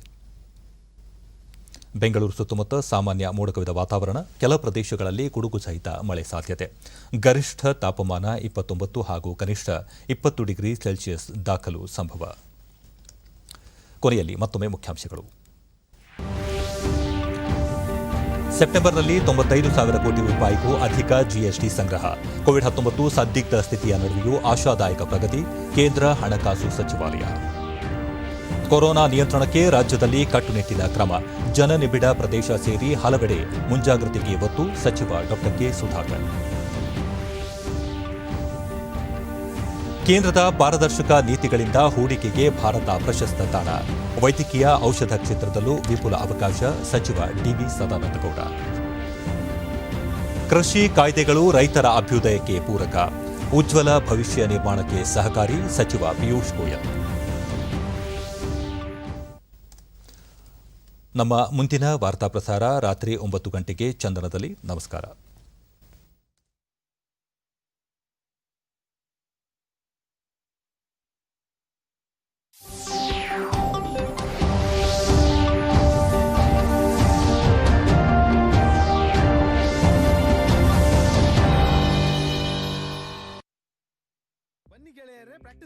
ಬೆಂಗಳೂರು ಸುತ್ತಮುತ್ತ ಸಾಮಾನ್ಯ ಮೋಡಕವಿದ ವಾತಾವರಣ, ಕೆಲ ಪ್ರದೇಶಗಳಲ್ಲಿ ಗುಡುಗು ಸಹಿತ ಮಳೆ ಸಾಧ್ಯತೆ. ಗರಿಷ್ಠ ತಾಪಮಾನ 29 ಹಾಗೂ ಕನಿಷ್ಠ 20 ಡಿಗ್ರಿ ಸೆಲ್ಸಿಯಸ್ ದಾಖಲು ಸಂಭವ. ಕೊನೆಯಲ್ಲಿ ಮತ್ತೊಮ್ಮೆ ಮುಖ್ಯಾಂಶಗಳು. ಸೆಪ್ಟೆಂಬರ್ನಲ್ಲಿ 95,000 ಕೋಟಿ ರೂಪಾಯಿಗೂ ಅಧಿಕ ಜಿಎಸ್ಟಿ ಸಂಗ್ರಹ. ಕೋವಿಡ್-19 ಸಂದಿಗ್ಧ ಸ್ಥಿತಿಯ ನಡುವೆಯೂ ಆಶಾದಾಯಕ ಪ್ರಗತಿ, ಕೇಂದ್ರ ಹಣಕಾಸು ಸಚಿವಾಲಯ. ಕೊರೋನಾ ನಿಯಂತ್ರಣಕ್ಕೆ ರಾಜ್ಯದಲ್ಲಿ ಕಟ್ಟುನಿಟ್ಟಿನ ಕ್ರಮ, ಜನನಿಬಿಡ ಪ್ರದೇಶ ಸೇರಿ ಹಲವೆಡೆ ಮುಂಜಾಗ್ರತೆಗೆ ಒತ್ತು, ಸಚಿವ ಡಾ ಕೆ ಸುಧಾಕರ್. ಕೇಂದ್ರದ ಪಾರದರ್ಶಕ ನೀತಿಗಳಿಂದ ಹೂಡಿಕೆಗೆ ಭಾರತ ಪ್ರಶಸ್ತ ತಾಣ. ವೈದ್ಯಕೀಯ ಔಷಧ ಕ್ಷೇತ್ರದಲ್ಲೂ ವಿಪುಲ ಅವಕಾಶ, ಸಚಿವ ಡಿವಿ ಸದಾನಂದಗೌಡ. ಕೃಷಿ ಕಾಯ್ದೆಗಳು ರೈತರ ಅಭ್ಯುದಯಕ್ಕೆ ಪೂರಕ, ಉಜ್ವಲ ಭವಿಷ್ಯ ನಿರ್ಮಾಣಕ್ಕೆ ಸಹಕಾರಿ, ಸಚಿವ ಪಿಯೂಷ್ ಗೋಯಲ್. ನಮ್ಮ ಮುಂದಿನ ವಾರ್ತಾ ಪ್ರಸಾರ ರಾತ್ರಿ 9 ಗಂಟೆಗೆ ಚಂದನದಲ್ಲಿ. ನಮಸ್ಕಾರ. ಬನ್ನಿ ಗೆಳೆಯರೇ, ಪ್ರಾಕ್ಟೀಸ್